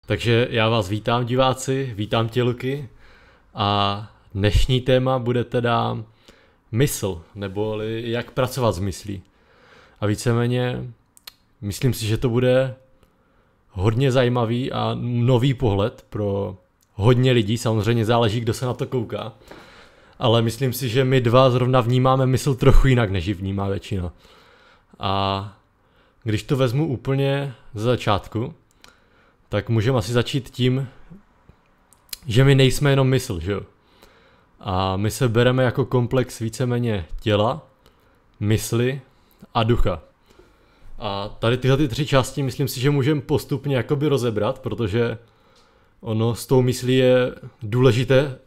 Takže já vás vítám, diváci, vítám tě, Luky, a dnešní téma bude teda mysl, nebo jak pracovat s myslí. A víceméně myslím si, že to bude hodně zajímavý a nový pohled pro hodně lidí, samozřejmě záleží, kdo se na to kouká, ale myslím si, že my dva zrovna vnímáme mysl trochu jinak, než ji vnímá většina. A když to vezmu úplně ze začátku, tak můžeme asi začít tím, že my nejsme jenom mysl, že jo? A my se bereme jako komplex víceméně těla, mysli a ducha. A tady tyhle ty tři části myslím si, že můžeme postupně jakoby rozebrat, protože ono s tou myslí je důležité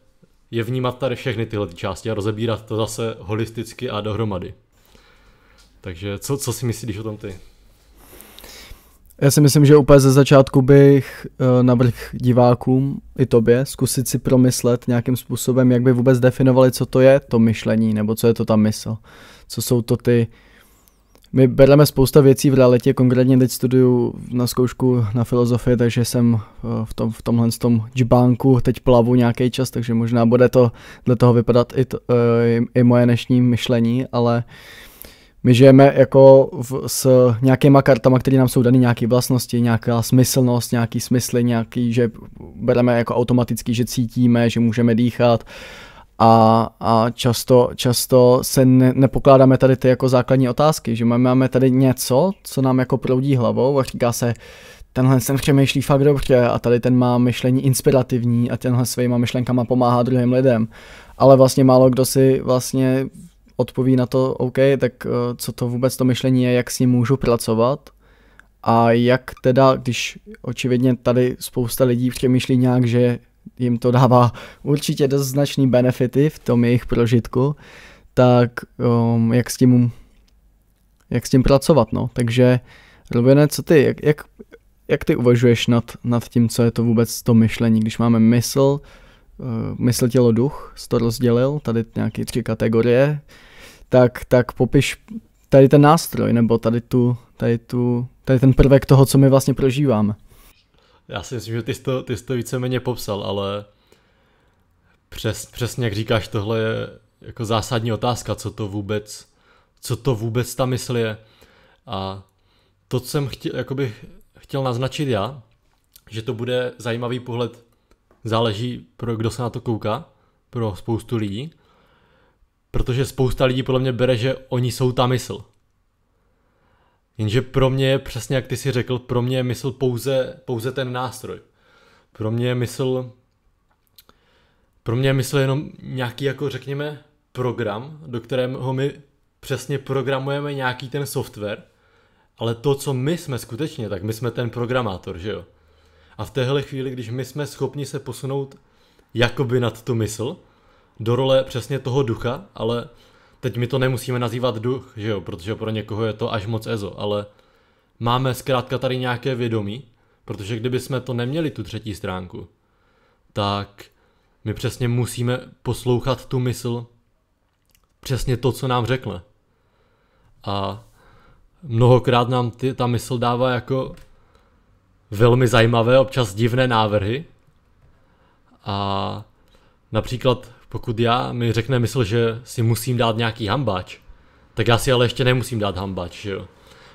je vnímat tady všechny tyhle ty části a rozebírat to zase holisticky a dohromady. Takže co si myslíš o tom ty? Já si myslím, že úplně ze začátku bych navrhl divákům i tobě zkusit si promyslet nějakým způsobem, jak by vůbec definovali, co to je to myšlení, nebo co je to ta mysl. Co jsou to ty... My bereme spousta věcí v realitě, konkrétně teď studuju na zkoušku na filozofii, takže jsem v tomhle džbánku teď plavu nějaký čas, takže možná bude to dle toho vypadat i moje dnešní myšlení, ale my žijeme jako s nějakýma kartama, které nám jsou dané, nějaké vlastnosti, nějaká smyslnost, nějaký smysly, nějaký, že bereme jako automaticky, že cítíme, že můžeme dýchat a často se nepokládáme tady ty jako základní otázky, že máme tady něco, co nám jako proudí hlavou a říká se, tenhle sem přemýšlí fakt dobře a tady ten má myšlení inspirativní a tenhle svýma myšlenkama pomáhá druhým lidem, ale vlastně málo kdo si vlastně odpoví na to, OK, tak co to vůbec to myšlení je, jak s ním můžu pracovat a jak teda, když očividně tady spousta lidí přemýšlí nějak, že jim to dává určitě dost značný benefity v tom jejich prožitku, tak jak s tím pracovat, no. Takže Robine, co ty, jak ty uvažuješ nad tím, co je to vůbec to myšlení, když máme mysl, tělo, duch, jsi to rozdělil, tady nějaké 3 kategorie, tak popiš tady ten nástroj, nebo tady ten prvek toho, co my vlastně prožíváme. Já si myslím, že ty jsi to víceméně popsal, ale přesně jak říkáš, tohle je jako zásadní otázka, co to vůbec ta mysl je. A to, co jsem chtěl naznačit já, že to bude zajímavý pohled, záleží pro kdo se na to kouká, pro spoustu lidí, protože spousta lidí podle mě bere, že oni jsou ta mysl. Jenže pro mě je přesně jak ty si řekl, pro mě je mysl pouze ten nástroj. Pro mě je mysl jenom nějaký jako řekněme program, do kterého my přesně programujeme nějaký ten software, ale to, co my jsme skutečně, tak my jsme ten programátor, že jo? A v téhle chvíli, když my jsme schopni se posunout jakoby nad tu mysl, do role přesně toho ducha, ale teď my to nemusíme nazývat duch, že jo, protože pro někoho je to až moc ezo, ale máme zkrátka tady nějaké vědomí, protože kdyby jsme to neměli tu třetí stránku, tak my přesně musíme poslouchat tu mysl, přesně to, co nám řekne. A mnohokrát nám ta mysl dává jako velmi zajímavé, občas divné návrhy a například pokud mi řekne mysl, že si musím dát nějaký hambáč, tak já si ale ještě nemusím dát hambáč, že jo?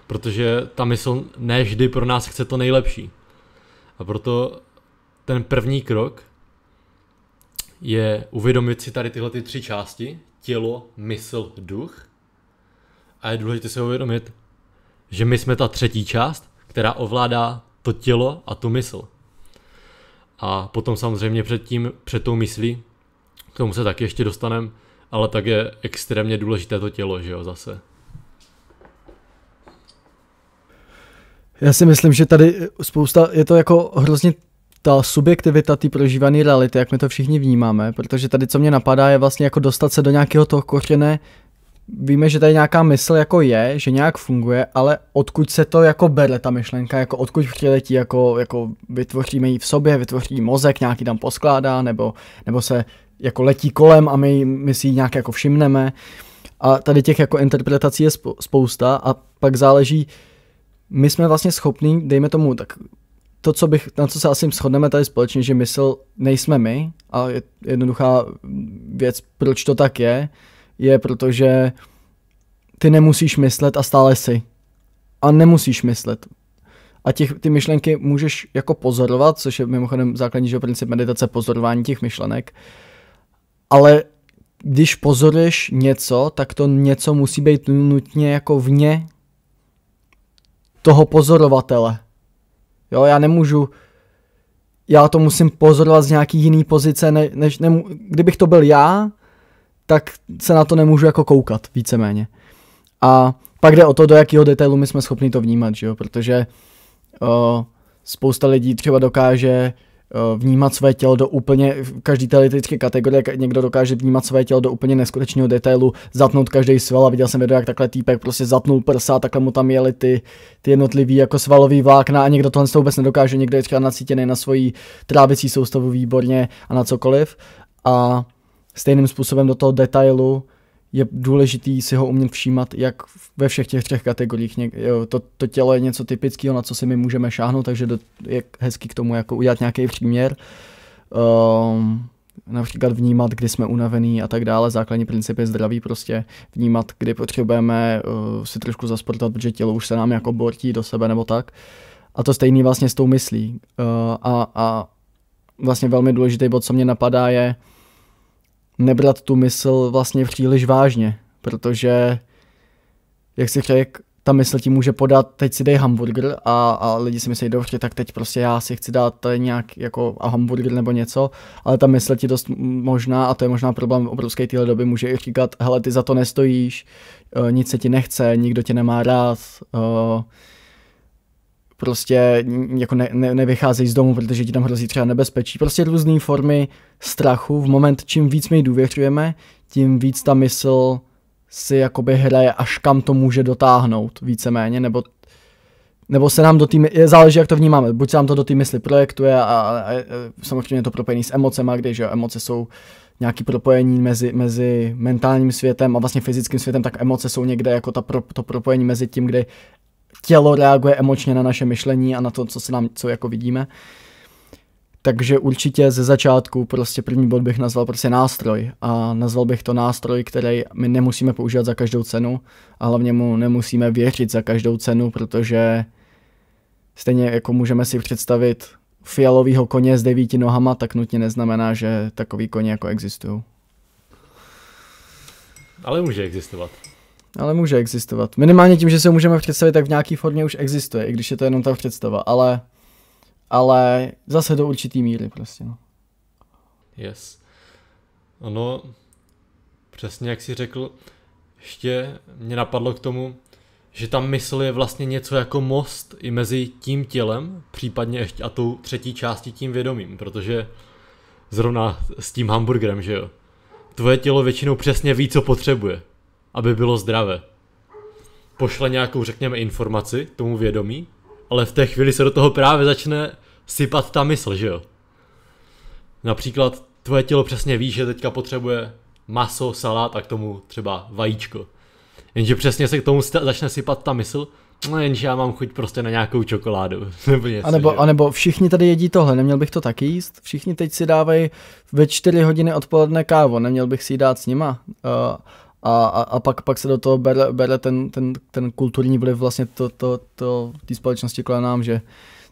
Protože ta mysl ne vždy pro nás chce to nejlepší. A proto ten první krok je uvědomit si tady tyhle 3 části, tělo, mysl, duch. A je důležité si uvědomit, že my jsme ta třetí část, která ovládá to tělo a tu mysl. A potom samozřejmě před tou myslí, k tomu se taky ještě dostaneme, ale tak je extrémně důležité to tělo, že jo, zase. Já si myslím, že tady je to jako hrozně ta subjektivita té prožívané reality, jak my to všichni vnímáme, protože tady co mě napadá je vlastně jako dostat se do nějakého toho kořene. Víme, že tady nějaká mysl jako je, že nějak funguje, ale odkud se to jako bere ta myšlenka, jako odkud přiletí, jako vytvoříme ji v sobě, vytvoří mozek, nějaký tam poskládá, nebo se jako letí kolem a my si ji nějak jako všimneme. A tady těch jako interpretací je spousta a pak záleží, my jsme vlastně schopní, dejme tomu, tak na co se asi shodneme tady společně, že mysl nejsme my, a jednoduchá věc, proč to tak je protože ty nemusíš myslet a stále jsi. A nemusíš myslet. A ty myšlenky můžeš jako pozorovat, což je mimochodem základní princip meditace, pozorování těch myšlenek. Ale když pozoruješ něco, tak to něco musí být nutně jako vně toho pozorovatele. Jo, já to musím pozorovat z nějaký jiný pozice, kdybych to byl já, tak se na to nemůžu jako koukat, víceméně. A pak jde o to, do jakého detailu my jsme schopni to vnímat, že jo, protože spousta lidí třeba dokáže vnímat své tělo do úplně, v každé té kategorie někdo dokáže vnímat své tělo do úplně neskutečného detailu, zatnout každý sval, a viděl jsem video, jak takhle týpek prostě zatnul prsa, takhle mu tam jeli ty jednotlivý jako svalový vlákna, a někdo tohle vůbec nedokáže, někdo je třeba nacítěný na svoji trávicí soustavu výborně a na cokoliv, a stejným způsobem do toho detailu je důležitý si ho umět všímat, jak ve všech těch 3 kategoriích. To tělo je něco typického, na co si my můžeme šáhnout, takže je hezký k tomu jako udělat nějaký příměr. Například vnímat, kdy jsme unavený a tak dále. Základní princip je zdraví, prostě vnímat, kdy potřebujeme si trošku zasportovat, protože tělo už se nám jako bortí do sebe nebo tak. A to stejný vlastně s tou myslí. A vlastně velmi důležitý bod, co mě napadá, je nebrat tu mysl vlastně příliš vážně, protože, jak si řekl, ta mysl ti může podat, teď si dej hamburger a lidi si myslí, dobře, tak teď prostě já si chci dát tady nějak jako hamburger nebo něco, ale ta mysl ti dost možná, a to je možná problém obrovské téhle doby, může i říkat, hele, ty za to nestojíš, nic se ti nechce, nikdo tě nemá rád, prostě jako nevycházej z domu, protože ti tam hrozí třeba nebezpečí. Prostě různé formy strachu. V moment, čím víc my jí důvěřujeme, tím víc ta mysl si jakoby hraje, až kam to může dotáhnout víceméně, nebo se nám do té, záleží, jak to vnímáme, buď se nám to do té mysli projektuje a samozřejmě je to propojený s emocema, když emoce jsou nějaké propojení mezi mentálním světem a vlastně fyzickým světem, tak emoce jsou někde jako to propojení mezi tím, kdy tělo reaguje emočně na naše myšlení a na to, co jako vidíme. Takže určitě ze začátku prostě první bod bych nazval prostě nástroj. A nazval bych to nástroj, který my nemusíme používat za každou cenu a hlavně mu nemusíme věřit za každou cenu, protože stejně jako můžeme si představit fialovýho koně s 9 nohama, tak nutně neznamená, že takový koně jako existují. Ale může existovat. Ale může existovat. Minimálně tím, že si ho můžeme představit, tak v nějaký formě už existuje, i když je to jenom ta představa, ale zase do určitý míry prostě, no. Yes. Ono, přesně jak jsi řekl, ještě mě napadlo k tomu, že ta mysl je vlastně něco jako most i mezi tím tělem, případně ještě a tou třetí částí tím vědomím, protože zrovna s tím hamburgerem, že jo, tvoje tělo většinou přesně ví, co potřebuje, aby bylo zdravé. Pošle nějakou, řekněme, informaci tomu vědomí, ale v té chvíli se do toho právě začne sypat ta mysl, že jo. Například tvoje tělo přesně ví, že teďka potřebuje maso, salát a k tomu třeba vajíčko. Jenže přesně se k tomu začne sypat ta mysl, no jenže já mám chuť prostě na nějakou čokoládu. Nebo něco, a nebo všichni tady jedí tohle, neměl bych to taky jíst? Všichni teď si dávají ve 4 hodiny odpoledne kávu, neměl bych si ji dát s nima? A pak se do toho bere ten kulturní vliv vlastně té společnosti kolem nám, že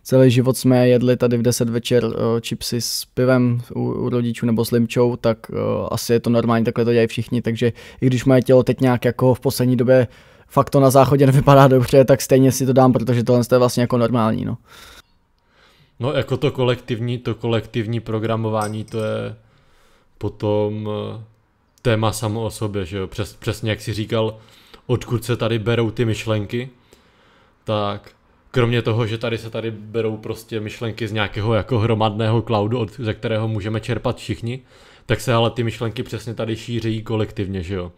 celý život jsme jedli tady v 10 večer chipsy s pivem u rodičů nebo s limčou, tak asi je to normální, takhle to dělají všichni, takže i když moje tělo teď nějak jako v poslední době fakt to na záchodě nevypadá dobře, tak stejně si to dám, protože tohle je vlastně jako normální, no. No jako to kolektivní programování, to je potom téma samo o sobě, že jo, přesně jak jsi říkal, odkud se tady berou ty myšlenky, tak kromě toho, že tady se berou prostě myšlenky z nějakého jako hromadného cloudu, ze kterého můžeme čerpat všichni, tak se ale ty myšlenky přesně tady šíří kolektivně, že jo.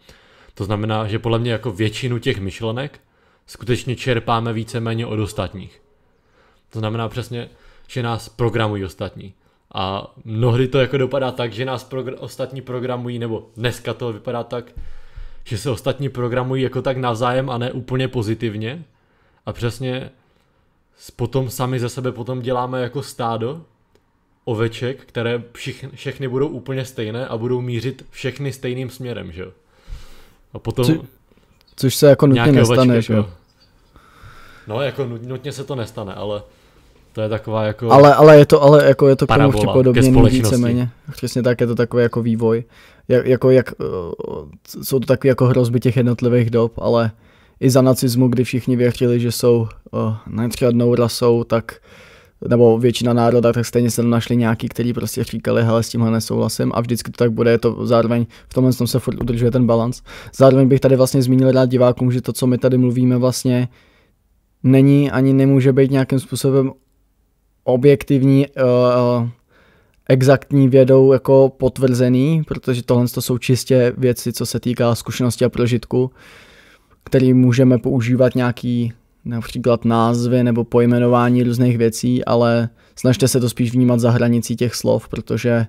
To znamená, že podle mě jako většinu těch myšlenek skutečně čerpáme víceméně od ostatních. To znamená přesně, že nás programují ostatní. A mnohdy to jako dopadá tak, že nás ostatní programují, nebo dneska to vypadá tak, že se ostatní programují jako tak navzájem a ne úplně pozitivně. A přesně potom sami ze sebe potom děláme jako stádo oveček, které všechny budou úplně stejné a budou mířit všechny stejným směrem, že jo. A potom... Což se jako nutně nestane, že jo. No, jako nutně se to nestane, ale to je taková jako... Ale je to k tomu připodobněný víceméně. Přesně tak, je to takový jako vývoj. Jsou to takové jako hrozby těch jednotlivých dob, ale i za nacismu, kdy všichni věřili, že jsou nepřijadnou rasou, tak nebo většina národa, tak stejně se našli nějaký, kteří prostě říkali, hele, s tímhle nesouhlasím a vždycky to tak bude, je to zároveň v tomhle tom se furt udržuje ten balans. Zároveň bych tady vlastně zmínil rád divákům, že to, co my tady mluvíme, vlastně není ani nemůže být nějakým způsobem objektivní, exaktní vědou jako potvrzený, protože tohle to jsou čistě věci, co se týká zkušenosti a prožitku, který můžeme používat nějaký například názvy nebo pojmenování různých věcí, ale snažte se to spíš vnímat za hranicí těch slov, protože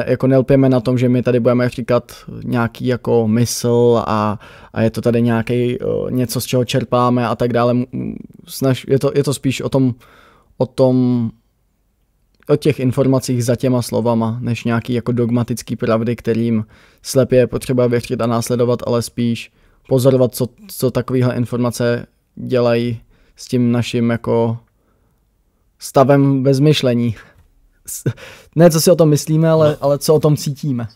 jako nelpěme na tom, že my tady budeme říkat nějaký jako mysl a je to tady nějaký něco, z čeho čerpáme a tak dále. Je to spíš o těch informacích za těma slovama, než nějaký jako dogmatický pravdy, kterým slepě je potřeba věřit a následovat, ale spíš pozorovat, co takovéhle informace dělají s tím naším jako stavem bez myšlení. Ne, co si o tom myslíme, ale co o tom cítíme.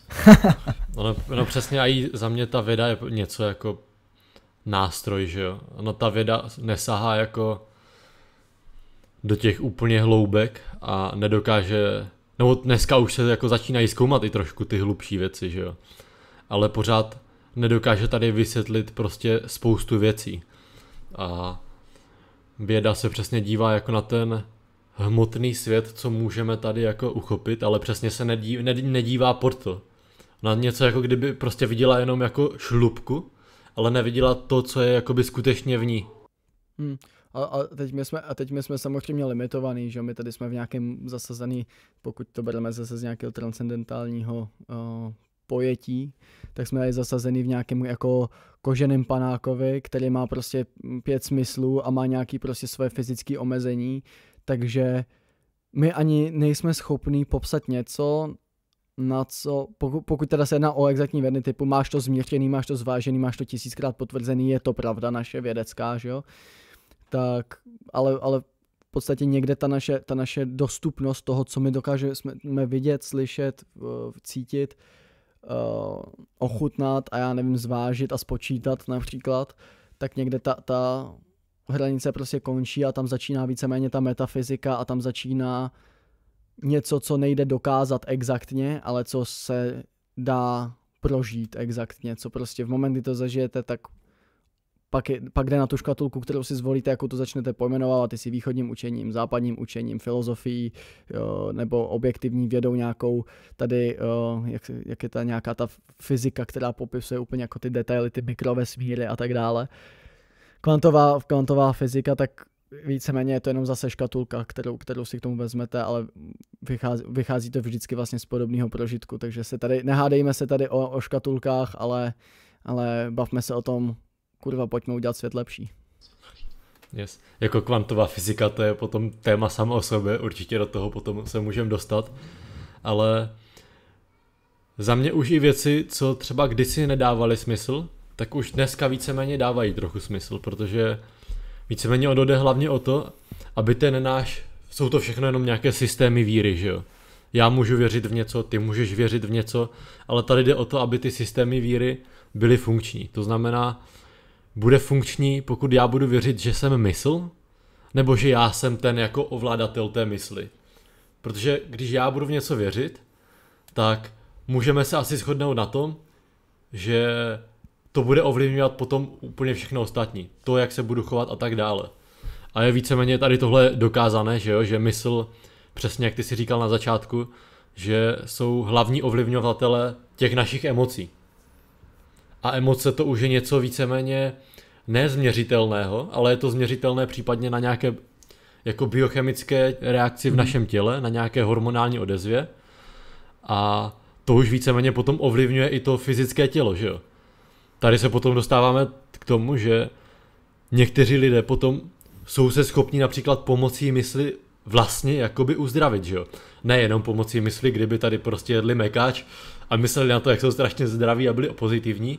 no přesně, a i za mě ta věda je něco jako nástroj, že jo. No ta věda nesahá jako do těch úplně hloubek a nedokáže, nebo dneska už se jako začínají zkoumat i trošku ty hlubší věci, že jo. Ale pořád nedokáže tady vysvětlit prostě spoustu věcí. A věda se přesně dívá jako na ten hmotný svět, co můžeme tady jako uchopit, ale přesně se nedívá pod to. Na něco jako kdyby prostě viděla jenom jako šlupku, ale neviděla to, co je jakoby skutečně v ní. A teď my jsme samozřejmě limitovaný, že my tady jsme v nějakém zasazený, pokud to bereme zase z nějakého transcendentálního pojetí, tak jsme tady zasazený v nějakém jako koženém panákovi, který má prostě 5 smyslů a má nějaký prostě své fyzické omezení, takže my ani nejsme schopní popsat něco, na co, pokud teda se jedná o exaktní vědy typu máš to změřený, máš to zvážený, máš to 1000krát potvrzený, je to pravda naše vědecká, že jo, tak, ale v podstatě někde ta naše dostupnost toho, co my dokážeme vidět, slyšet, cítit, ochutnat a já nevím, zvážit a spočítat například, tak někde ta hranice prostě končí a tam začíná víceméně ta metafyzika a tam začíná něco, co nejde dokázat exaktně, ale co se dá prožít exaktně, co prostě v moment, kdy to zažijete, tak pak jde na tu škatulku, kterou si zvolíte, jakou to začnete pojmenovávat, jestli východním učením, západním učením, filozofií, nebo objektivní vědou nějakou, tady, jak je ta nějaká ta fyzika, která popisuje úplně jako ty detaily, ty mikrovesmíry a tak dále. Kvantová fyzika, tak víceméně je to jenom zase škatulka, kterou si k tomu vezmete, ale vychází to vždycky vlastně z podobného prožitku, takže nehádejme se tady o škatulkách, ale bavme se o tom, kurva, pojďme udělat svět lepší. Yes. Jako kvantová fyzika, to je potom téma samo o sobě, určitě do toho potom se můžeme dostat, ale za mě už i věci, co třeba kdysi nedávaly smysl, tak už dneska víceméně dávají trochu smysl, protože víceméně jde hlavně o to, aby jsou to všechno jenom nějaké systémy víry, že jo. Já můžu věřit v něco, ty můžeš věřit v něco, ale tady jde o to, aby ty systémy víry byly funkční. To znamená, bude funkční, pokud já budu věřit, že jsem mysl, nebo že já jsem ten jako ovládatel té mysli. Protože když já budu v něco věřit, tak můžeme se asi shodnout na tom, že to bude ovlivňovat potom úplně všechno ostatní. To, jak se budu chovat a tak dále. A je víceméně tady tohle dokázané, že jo, že mysl, přesně jak ty si říkal na začátku, že jsou hlavní ovlivňovatele těch našich emocí. A emoce to už je něco víceméně nezměřitelného, ale je to změřitelné případně na nějaké jako biochemické reakci v našem těle, na nějaké hormonální odezvě. A to už víceméně potom ovlivňuje i to fyzické tělo, že jo. Tady se potom dostáváme k tomu, že někteří lidé potom jsou se schopni například pomocí mysli vlastně jakoby uzdravit, že jo. Nejenom pomocí mysli, kdyby tady prostě jedli mekáč a mysleli na to, jak jsou strašně zdraví a byli pozitivní.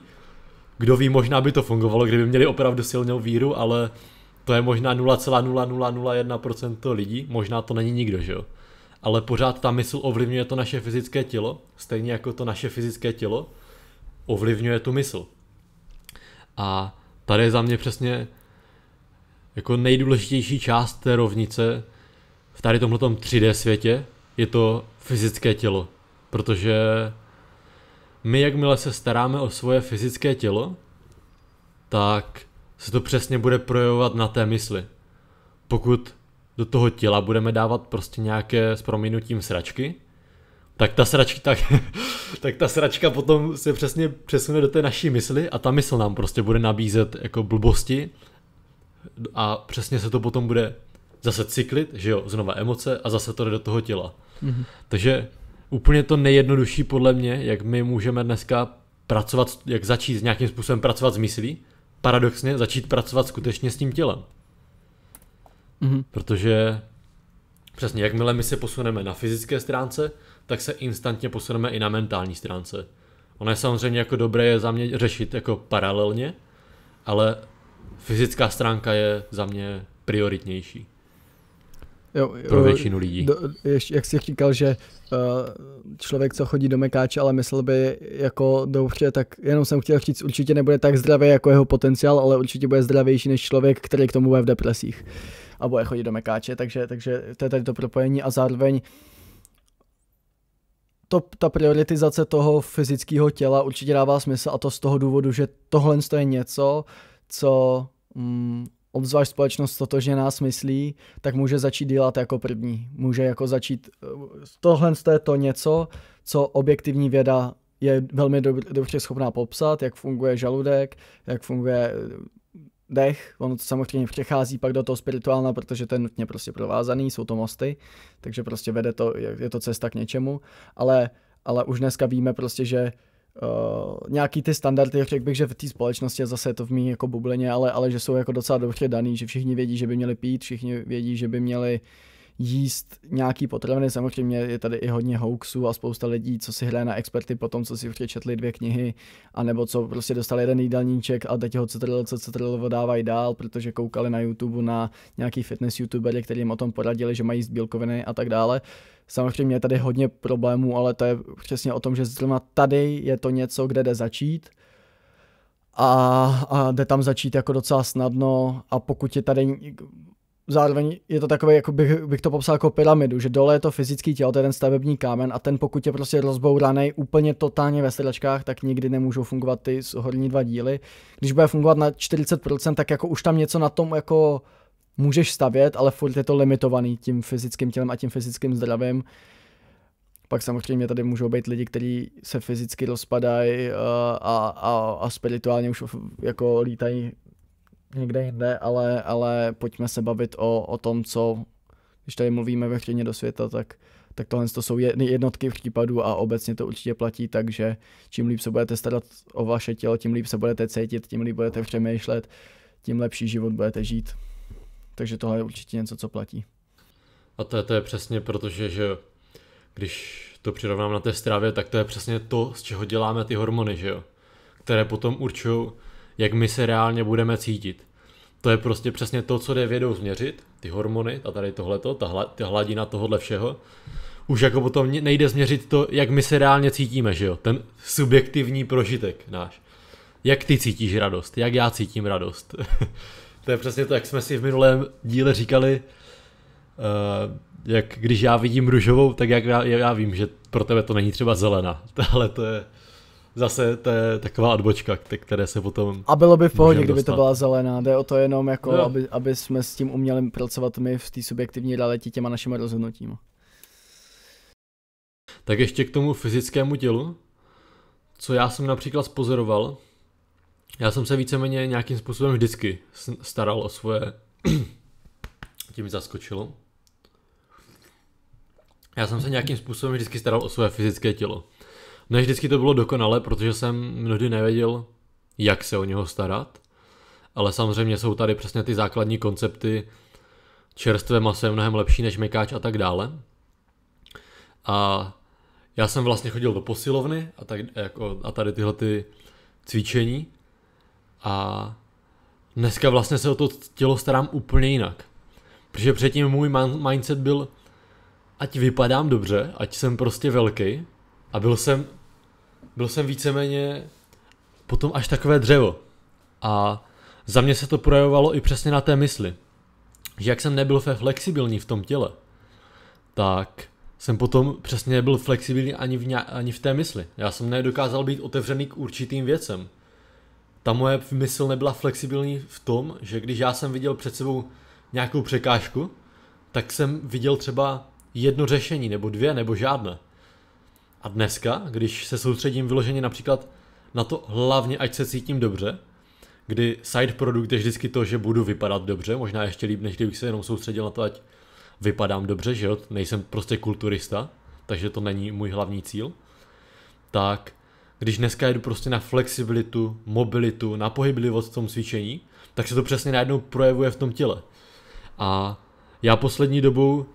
Kdo ví, možná by to fungovalo, kdyby měli opravdu silnou víru, ale to je možná 0,0001% lidí, možná to není nikdo, že jo. Ale pořád ta mysl ovlivňuje to naše fyzické tělo, stejně jako to naše fyzické tělo ovlivňuje tu mysl. A tady je za mě přesně jako nejdůležitější část té rovnice v tady tomhletom 3D světě je to fyzické tělo. Protože my, jakmile se staráme o svoje fyzické tělo, tak se to přesně bude projevovat na té mysli. Pokud do toho těla budeme dávat prostě nějaké s prominutím sračky, tak ta sračka potom se přesně přesune do té naší mysli a ta mysl nám prostě bude nabízet jako blbosti a přesně se to potom bude zase cyklit, že jo, znova emoce a zase to jde do toho těla. Mm-hmm. Takže úplně to nejjednodušší podle mě, jak my můžeme dneska pracovat, jak začít nějakým způsobem pracovat s myslí, paradoxně začít pracovat skutečně s tím tělem. Mm-hmm. Protože přesně jakmile my se posuneme na fyzické stránce, tak se instantně posuneme i na mentální stránce. Ono je samozřejmě jako dobré je za mě řešit jako paralelně, ale fyzická stránka je za mě prioritnější. Jo, pro většinu lidí. Jak jsi říkal, že člověk, co chodí do mekáče, ale myslel by jako dobře, tak jenom jsem chtěl říct, určitě nebude tak zdravý jako jeho potenciál, ale určitě bude zdravější než člověk, který k tomu bude v depresích a bude chodit do mekáče, takže to je tady to propojení a zároveň ta prioritizace toho fyzického těla určitě dává smysl a to z toho důvodu, že tohle je něco, co obzvlášť společnost že nás myslí, tak může začít dělat jako první. Může jako začít, tohle je to něco, co objektivní věda je velmi dobře schopná popsat, jak funguje žaludek, jak funguje dech, ono to samozřejmě přechází pak do toho spirituálna, protože to je nutně prostě provázaný, jsou to mosty, takže prostě vede to, je to cesta k něčemu, ale už dneska víme prostě, že nějaký ty standardy, řekl bych, že v té společnosti, zase je to v mý jako bublině, ale že jsou jako docela dobře daný, že všichni vědí, že by měli pít, všichni vědí, že by měli jíst nějaký potraviny, samozřejmě je tady i hodně hoaxů a spousta lidí, co si hraje na experty po tom, co si přečetli 2 knihy, anebo co prostě dostali jeden jídelníček a teď ho CTRL dávají dál, protože koukali na YouTube na nějaký fitness youtubery, který jim o tom poradili, že mají jíst bílkoviny a tak dále. Samozřejmě je tady hodně problémů, ale to je přesně o tom, že zrovna tady je to něco, kde jde začít a jde tam začít jako docela snadno a pokud je tady zároveň je to takové, jako bych to popsal jako pyramidu, že dole je to fyzický tělo, to je ten stavební kámen a ten pokud je prostě rozbouraný úplně totálně ve sedačkách, tak nikdy nemůžou fungovat ty horní 2 díly. Když bude fungovat na 40%, tak jako už tam něco na tom jako můžeš stavět, ale furt je to limitovaný tím fyzickým tělem a tím fyzickým zdravím. Pak samozřejmě tady můžou být lidi, kteří se fyzicky rozpadají a spirituálně už jako lítají někde jinde, ale pojďme se bavit o tom, co, když tady mluvíme veřejně do světa, tak tohle to jsou jednotky případů a obecně to určitě platí, takže čím líp se budete starat o vaše tělo, tím líp se budete cítit, tím líp budete přemýšlet, tím lepší život budete žít. Takže tohle je určitě něco, co platí. A to je přesně protože, že když to přirovnám na té stravě, tak to je přesně to, z čeho děláme ty hormony, že jo? Které potom určují, jak my se reálně budeme cítit. To je prostě přesně to, co jde vědou změřit, ty hormony a tady tohleto, ta hladina tohohle všeho. Už jako potom nejde změřit to, jak my se reálně cítíme, že jo? Ten subjektivní prožitek náš. Jak ty cítíš radost, jak já cítím radost. To je přesně to, jak jsme si v minulém díle říkali, jak když já vidím růžovou, tak jak já vím, že pro tebe to není třeba zelená. Ale to je zase taková odbočka, které se potom... A bylo by v pohodě, kdyby to byla zelená. Jde o to jenom, jako, aby jsme s tím uměli pracovat my v té subjektivní realitě těma našimi rozhodnutími. Tak ještě k tomu fyzickému tělu, co já jsem například spozoroval, já jsem se víceméně nějakým způsobem vždycky staral o svoje... Tím zaskočilo. Já jsem se nějakým způsobem vždycky staral o svoje fyzické tělo. Ne vždycky to bylo dokonale, protože jsem mnohdy nevěděl, jak se o něho starat. ale samozřejmě jsou tady přesně ty základní koncepty, čerstvé maso je mnohem lepší než mekáč a tak dále. A já jsem vlastně chodil do posilovny a tady tyhle ty cvičení a dneska vlastně se o to tělo starám úplně jinak. Protože předtím můj mindset byl, ať vypadám dobře, ať jsem prostě velký a byl jsem víceméně potom až takové dřevo. A za mě se to projevovalo i přesně na té mysli. Že jak jsem nebyl flexibilní v tom těle, tak jsem potom přesně nebyl flexibilní ani v té mysli. Já jsem nedokázal být otevřený k určitým věcem. Ta moje mysl nebyla flexibilní v tom, že když já jsem viděl před sebou nějakou překážku, tak jsem viděl třeba jedno řešení, nebo dvě, nebo žádné. A dneska, když se soustředím vyloženě například na to hlavně, ať se cítím dobře, kdy side product je vždycky to, že budu vypadat dobře, možná ještě líp, než kdybych se jenom soustředil na to, ať vypadám dobře, že jo, nejsem prostě kulturista, takže to není můj hlavní cíl, tak když dneska jedu prostě na flexibilitu, mobilitu, na pohyblivost v tom cvičení, tak se to přesně najednou projevuje v tom těle. A já poslední dobou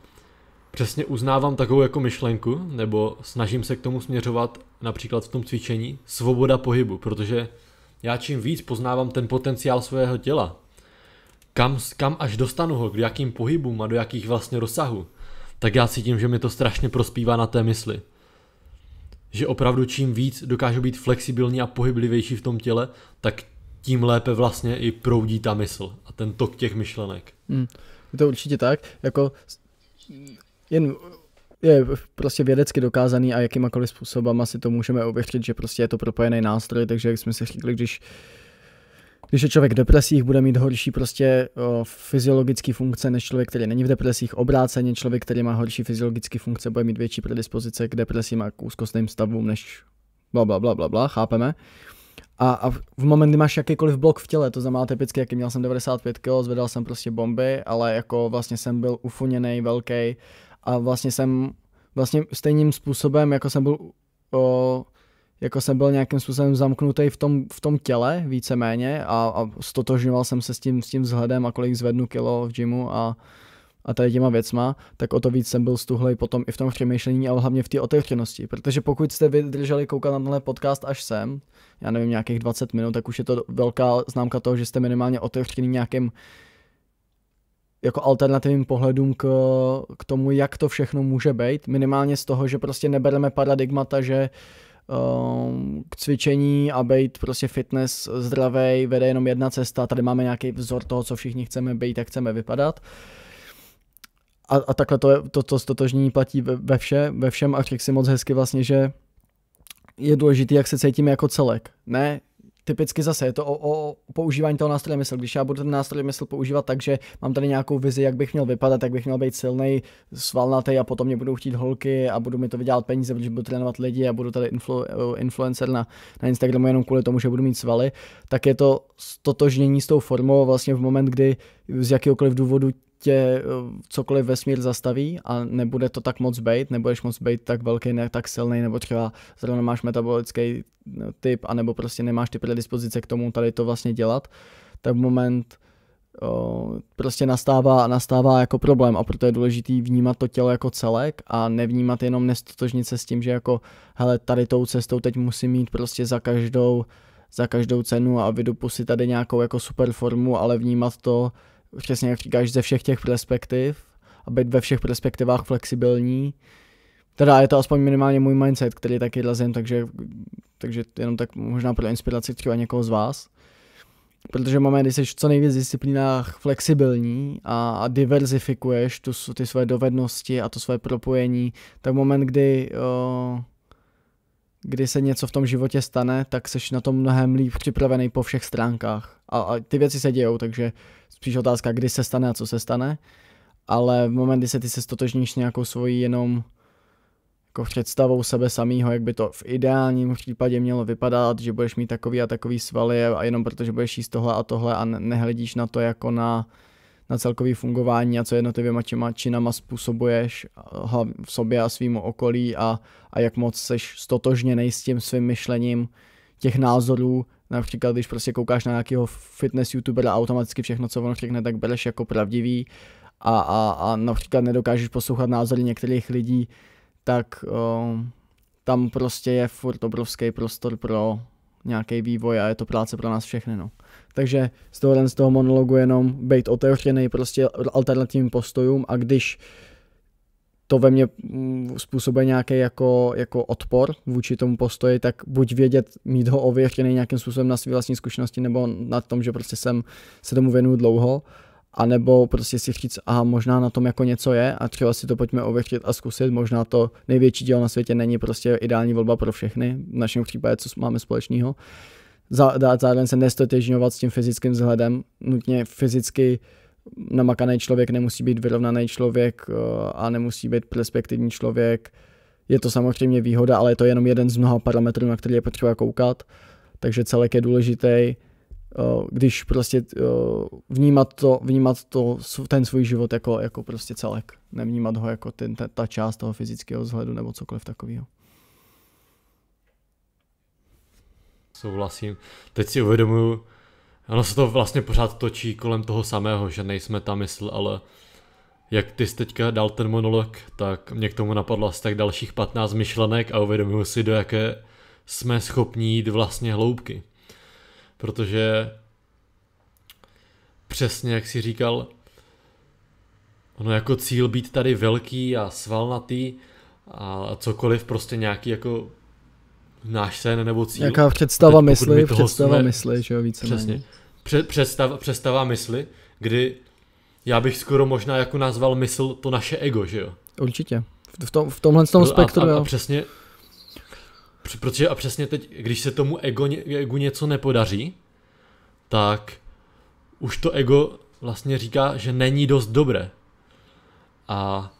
přesně uznávám takovou jako myšlenku, nebo snažím se k tomu směřovat například v tom cvičení, svoboda pohybu, protože já čím víc poznávám ten potenciál svého těla, kam až dostanu ho, k jakým pohybům a do jakých vlastně rozsahů, tak já cítím, že mi to strašně prospívá na té mysli. Že opravdu čím víc dokážu být flexibilní a pohyblivější v tom těle, tak tím lépe vlastně i proudí ta mysl a ten tok těch myšlenek. Je to určitě tak, jako jen je prostě vědecky dokázaný a jakýmakoliv způsobama si to můžeme ověřit, že prostě je to propojený nástroj, takže jak jsme si říkali, když je člověk v depresích, bude mít horší prostě fyziologické funkce než člověk, který není v depresích, obráceně člověk, který má horší fyziologické funkce, bude mít větší predispozice k depresím a k úzkostným stavům než bla, chápeme. A v moment, kdy máš jakýkoliv blok v těle, to znamená typicky, jaký měl jsem 95 kg, zvedal jsem prostě bomby, ale jako vlastně jsem byl ufuněnej, velký a vlastně jsem stejným způsobem, jako jsem byl nějakým způsobem zamknutý v tom těle víceméně a stotožňoval jsem se s tím vzhledem a kolik zvednu kilo v gymu a tady těma věcma, tak o to víc jsem byl stuhlej potom i v tom přemýšlení, ale hlavně v té otevřenosti, protože pokud jste vydrželi koukat na tenhle podcast až sem, já nevím, nějakých 20 minut, tak už je to velká známka toho, že jste minimálně otevřený nějakým jako alternativním pohledům k tomu, jak to všechno může být, minimálně z toho, že prostě nebereme paradigmata, že k cvičení a být prostě fitness zdravej vede jenom jedna cesta, tady máme nějaký vzor toho, co všichni chceme být, jak chceme vypadat. A takhle to stotožnění platí ve všem a řekl si moc hezky vlastně, že je důležité, jak se cítíme jako celek. Ne, typicky zase je to o používání toho nástroje mysl. Když já budu ten nástroj mysl používat tak, že mám tady nějakou vizi, jak bych měl vypadat, jak bych měl být silnej, svalnatý a potom mě budou chtít holky a budu mi to vydělat peníze, protože budu trénovat lidi a budu tady influencer na Instagramu jenom kvůli tomu, že budu mít svaly, tak je to stotožnění s tou formou vlastně v moment, kdy z jakéhokoliv důvodu tě cokoliv vesmír zastaví a nebude to tak moc bejt, nebudeš moc bejt tak velký, ne tak silný, nebo třeba zrovna máš metabolický typ, anebo prostě nemáš ty predispozice k tomu tady to vlastně dělat, tak v moment prostě nastává jako problém a proto je důležitý vnímat to tělo jako celek a nevnímat jenom nestotožnit se s tím, že jako hele, tady tou cestou teď musím mít prostě za každou cenu a vydupu si tady nějakou jako super formu, ale vnímat to přesně jak říkáš, ze všech těch perspektiv a být ve všech perspektivách flexibilní. Teda je to aspoň minimálně můj mindset, který taky razím, takže jenom tak možná pro inspiraci třeba někoho z vás. Protože v moment, kdy jsi co nejvíc v disciplínách flexibilní a diverzifikuješ ty své dovednosti a to své propojení, tak v moment, kdy se něco v tom životě stane, tak seš na tom mnohem líp připravený po všech stránkách. A ty věci se dějou, takže spíš otázka, kdy se stane a co se stane. Ale v moment, kdy ty se stotožníš s nějakou svojí jenom jako představou sebe samýho, jak by to v ideálním případě mělo vypadat, že budeš mít takový a takový svaly a jenom protože budeš jíst tohle a nehledíš na to jako na celkový fungování a co jednotlivýma činama způsobuješ v sobě a svýmu okolí a jak moc seš stotožněnej s tím svým myšlením těch názorů Například, když prostě koukáš na nějakého fitness youtubera a automaticky všechno, co on řekne, tak bereš jako pravdivý a například nedokážeš poslouchat názory některých lidí, tak tam prostě je furt obrovský prostor pro nějaký vývoj a je to práce pro nás všechny, no. Takže z toho monologu jenom být otevřený prostě alternativním postojům a když to ve mně způsobuje nějaký jako odpor vůči tomu postoji, tak buď vědět, mít ho ověřený nějakým způsobem na své vlastní zkušenosti nebo na tom, že prostě jsem se tomu věnuju dlouho, anebo prostě si říct, aha, možná na tom jako něco je a třeba si to pojďme ověřit a zkusit, možná to největší dílo na světě není prostě ideální volba pro všechny, v našem případě, co máme společného. Zároveň se nestotožňovat s tím fyzickým vzhledem, nutně fyzicky namakaný člověk nemusí být vyrovnaný člověk a nemusí být perspektivní člověk. Je to samozřejmě výhoda, ale je to jenom jeden z mnoha parametrů, na který je potřeba koukat, takže celek je důležitý. Když prostě vnímat to ten svůj život jako prostě celek. Nevnímat ho jako ta část toho fyzického vzhledu nebo cokoliv takového. Souhlasím. Teď si uvědomuju, ono se to vlastně pořád točí kolem toho samého, že nejsme ta mysl, ale jak ty jsi teďka dal ten monolog, tak mě k tomu napadlo asi tak dalších 15 myšlenek a uvědomuju si, do jaké jsme schopni jít vlastně hloubky. Protože přesně jak jsi říkal, ono jako cíl být tady velký a svalnatý a cokoliv, prostě nějaký jako náš sen nebo cíl. Nějaká představa mysli, že jo, víceméně. Přesně. Představa mysli, kdy já bych skoro možná jako nazval mysl to naše ego, že jo? Určitě. V tomhle spektru, jo. A přesně, protože přesně teď, když se tomu egu něco nepodaří, tak už to ego vlastně říká, že není dost dobré. A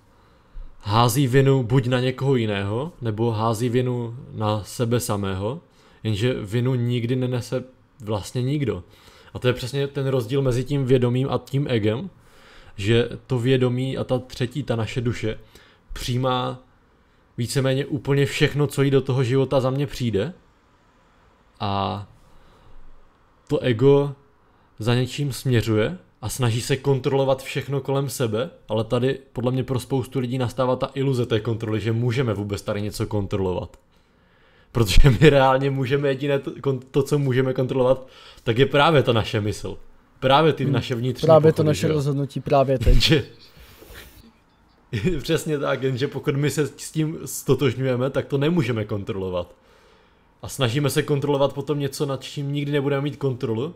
hází vinu buď na někoho jiného, nebo hází vinu na sebe samého, jenže vinu nikdy nenese vlastně nikdo. A to je přesně ten rozdíl mezi tím vědomím a tím egem, že to vědomí a ta naše duše přijímá víceméně úplně všechno, co jí do toho života za mě přijde a to ego za něčím směřuje a snaží se kontrolovat všechno kolem sebe, ale tady podle mě pro spoustu lidí nastává ta iluze té kontroly, že můžeme vůbec tady něco kontrolovat. Protože my reálně můžeme jediné to, co můžeme kontrolovat, tak je právě ta naše mysl. Právě ty naše vnitřní právě pochody, to naše rozhodnutí právě teď. Přesně tak, jenže pokud my se s tím stotožňujeme, tak to nemůžeme kontrolovat. A snažíme se kontrolovat potom něco, nad čím nikdy nebudeme mít kontrolu.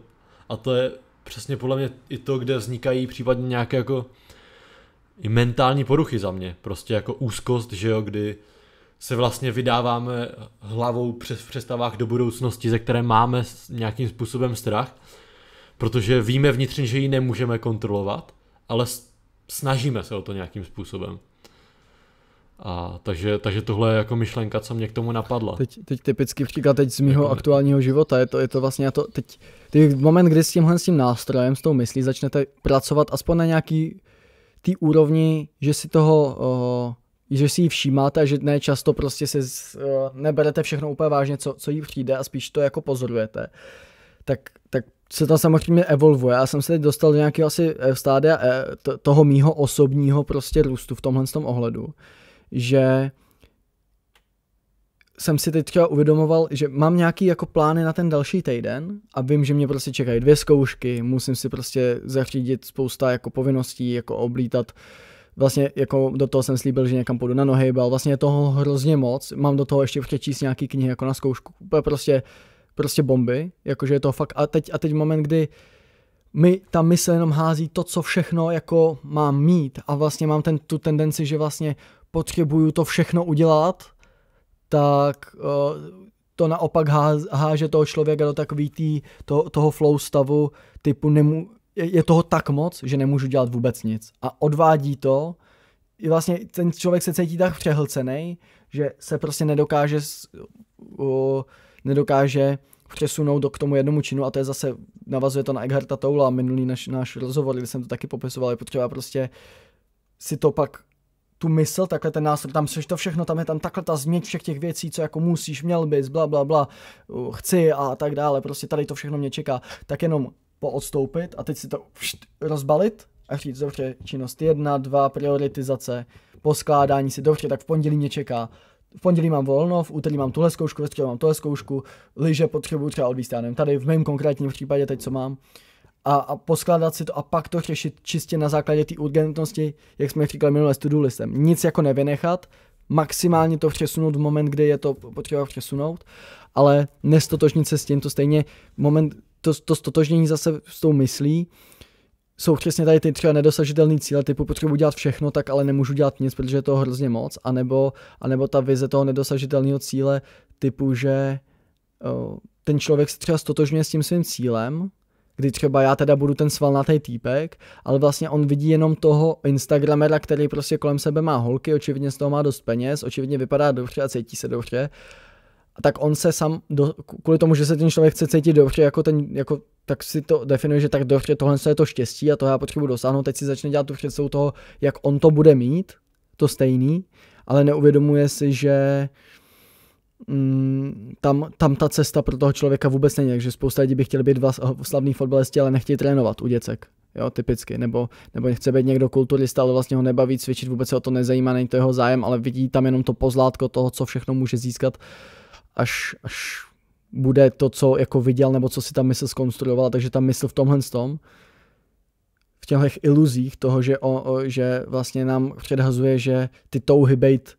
A to je přesně podle mě i to, kde vznikají případně nějaké jako i mentální poruchy za mě. Prostě jako úzkost, že jo, kdy se vlastně vydáváme hlavou v představách do budoucnosti, ze které máme nějakým způsobem strach, protože víme vnitřně, že ji nemůžeme kontrolovat, ale snažíme se o to nějakým způsobem. A takže tohle je jako myšlenka, co mě k tomu napadla. Teď typicky příklad z mýho aktuálního života, je to vlastně teď moment, kdy s tím nástrojem, s tou myslí začnete pracovat aspoň na nějaký té úrovni, že si toho že si ji všímáte a že ne často prostě si neberete všechno úplně vážně, co jí přijde a spíš to jako pozorujete. Tak se to samozřejmě evolvuje. Já jsem se teď dostal do nějakého asi stádia toho mýho osobního prostě růstu v tomhle tom ohledu, že jsem si teď třeba uvědomoval, že mám nějaký jako plány na ten další týden a vím, že mě prostě čekají 2 zkoušky, musím si prostě zařídit spousta jako povinností, jako oblítat. Vlastně jako do toho jsem slíbil, že někam půjdu na nohejbal, vlastně je toho hrozně moc, mám do toho ještě přečíst nějaký knihy jako na zkoušku, prostě bomby, jakože je to fakt, a teď moment, kdy ta mysl jenom hází to, co všechno jako mám mít a vlastně mám tu tendenci, že vlastně potřebuju to všechno udělat, tak to naopak háže toho člověka do takový toho flow stavu typu je toho tak moc, že nemůžu dělat vůbec nic. A odvádí to, i vlastně ten člověk se cítí tak přehlcenej, že se prostě nedokáže přesunout k tomu jednomu činu a to je zase, navazuje to na Eckharta Tolla, minulý náš rozhovor, kdy jsem to taky popisoval, je potřeba prostě si to pak tu mysl, takhle ten nástroj, tam seš to všechno, tam je tam takhle ta změť všech těch věcí, co jako musíš, měl bys, bla, bla, bla, chci a tak dále, prostě tady to všechno mě čeká, tak jenom poodstoupit a teď si to rozbalit a říct, dobře, činnost 1, 2, prioritizace, poskládání si, dobře, tak v pondělí mě čeká. V pondělí mám volno, v úterý mám tuhle zkoušku, ve středu mám tuhle zkoušku, lyže potřebuji třeba odvíst, já nevím, tady v mém konkrétním případě teď co mám. A poskládat si to a pak to řešit čistě na základě té urgentnosti, jak jsme říkali minule s to-do listem. Nic jako nevynechat, maximálně to přesunout v moment, kdy je to potřeba přesunout, ale nestotožnit se s tím, to stejně moment, to stotožnění zase s tou myslí, jsou přesně tady ty třeba nedosažitelný cíle, typu potřebuji dělat všechno, tak ale nemůžu dělat nic, protože je to hrozně moc, anebo ta vize toho nedosažitelného cíle, typu, že ten člověk se třeba stotožňuje s tím svým cílem, kdy třeba já teda budu ten svalnatý týpek, ale vlastně on vidí jenom toho instagramera, který prostě kolem sebe má holky, očividně z toho má dost peněz, očividně vypadá dobře a cítí se dobře. A tak on se sám, kvůli tomu, že se ten člověk chce cítit dobře, tak si to definuje, že tak dobře, tohle je to štěstí a to já potřebuji dosáhnout, teď si začne dělat tu představu toho, jak on to bude mít, to stejný, ale neuvědomuje si, že tam ta cesta pro toho člověka vůbec není, takže spousta lidí by chtěli být slavný fotbalisti, ale nechtějí trénovat u děcek, jo, typicky, nebo chce být někdo kulturista, ale vlastně ho nebaví cvičit, vůbec se o to nezajímá, není to jeho zájem, ale vidí tam jenom to pozlátko toho, co všechno může získat, až bude to, co jako viděl, nebo co si ta mysl zkonstruovala, takže ta mysl v tomhle v těchto iluzích toho, že vlastně nám předhazuje, že ty touhy být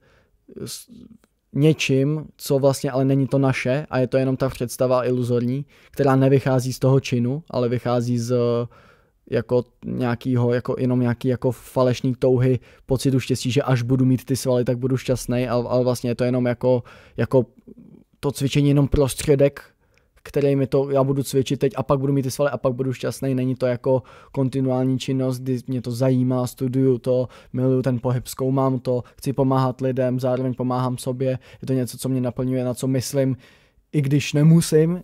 něčím, co vlastně ale není to naše a je to jenom ta představa iluzorní, která nevychází z toho činu, ale vychází z jako nějakýho, jako jenom nějaký jako falešný touhy, pocitu štěstí, že až budu mít ty svaly, tak budu šťastný, ale vlastně je to jenom jako to cvičení jenom prostředek, který mi to, já budu cvičit teď a pak budu mít ty svaly a pak budu šťastný, není to jako kontinuální činnost, kdy mě to zajímá, studuju to, miluju ten pohyb, zkoumám to, chci pomáhat lidem, zároveň pomáhám sobě, je to něco, co mě naplňuje, na co myslím, i když nemusím,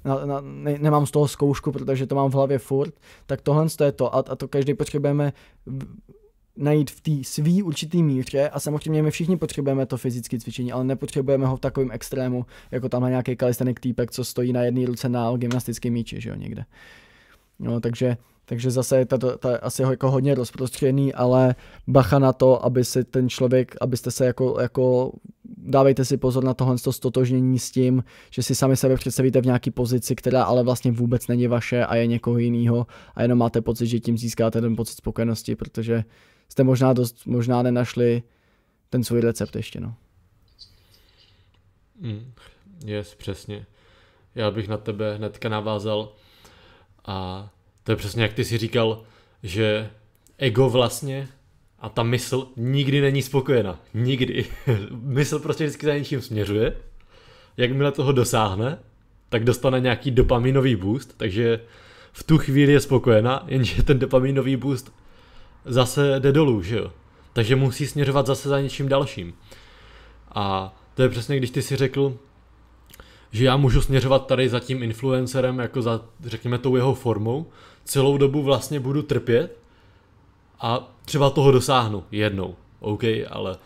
nemám z toho zkoušku, protože to mám v hlavě furt, tak tohle je to a to každý potřebujeme najít v té svý určitý míře a samozřejmě my všichni potřebujeme to fyzické cvičení, ale nepotřebujeme ho v takovém extrému, jako tamhle nějaký calisthenic týpek, co stojí na jedné ruce na gymnastickém míči, že jo, někde. No, takže zase je to asi jako hodně rozprostřený, ale bacha na to, aby si ten člověk, abyste se jako dávejte si pozor na tohle stotožnění s tím, že si sami sebe představíte v nějaký pozici, která ale vlastně vůbec není vaše a je někoho jiného a jenom máte pocit, že tím získáte ten pocit spokojenosti, protože jste možná nenašli ten svůj recept ještě, no. Yes, přesně. Já bych na tebe hnedka navázal a to je přesně jak ty si říkal, že ego vlastně a ta mysl nikdy není spokojena. Nikdy. Mysl prostě vždycky za něčím směřuje. Jakmile toho dosáhne, tak dostane nějaký dopaminový boost, takže v tu chvíli je spokojena, jenže ten dopaminový boost zase jde dolů, že jo. Takže musí směřovat zase za něčím dalším. A to je přesně, když ty si řekl, že já můžu směřovat tady za tím influencerem, jako za, řekněme, tou jeho formou, celou dobu vlastně budu trpět a třeba toho dosáhnu jednou, OK, ale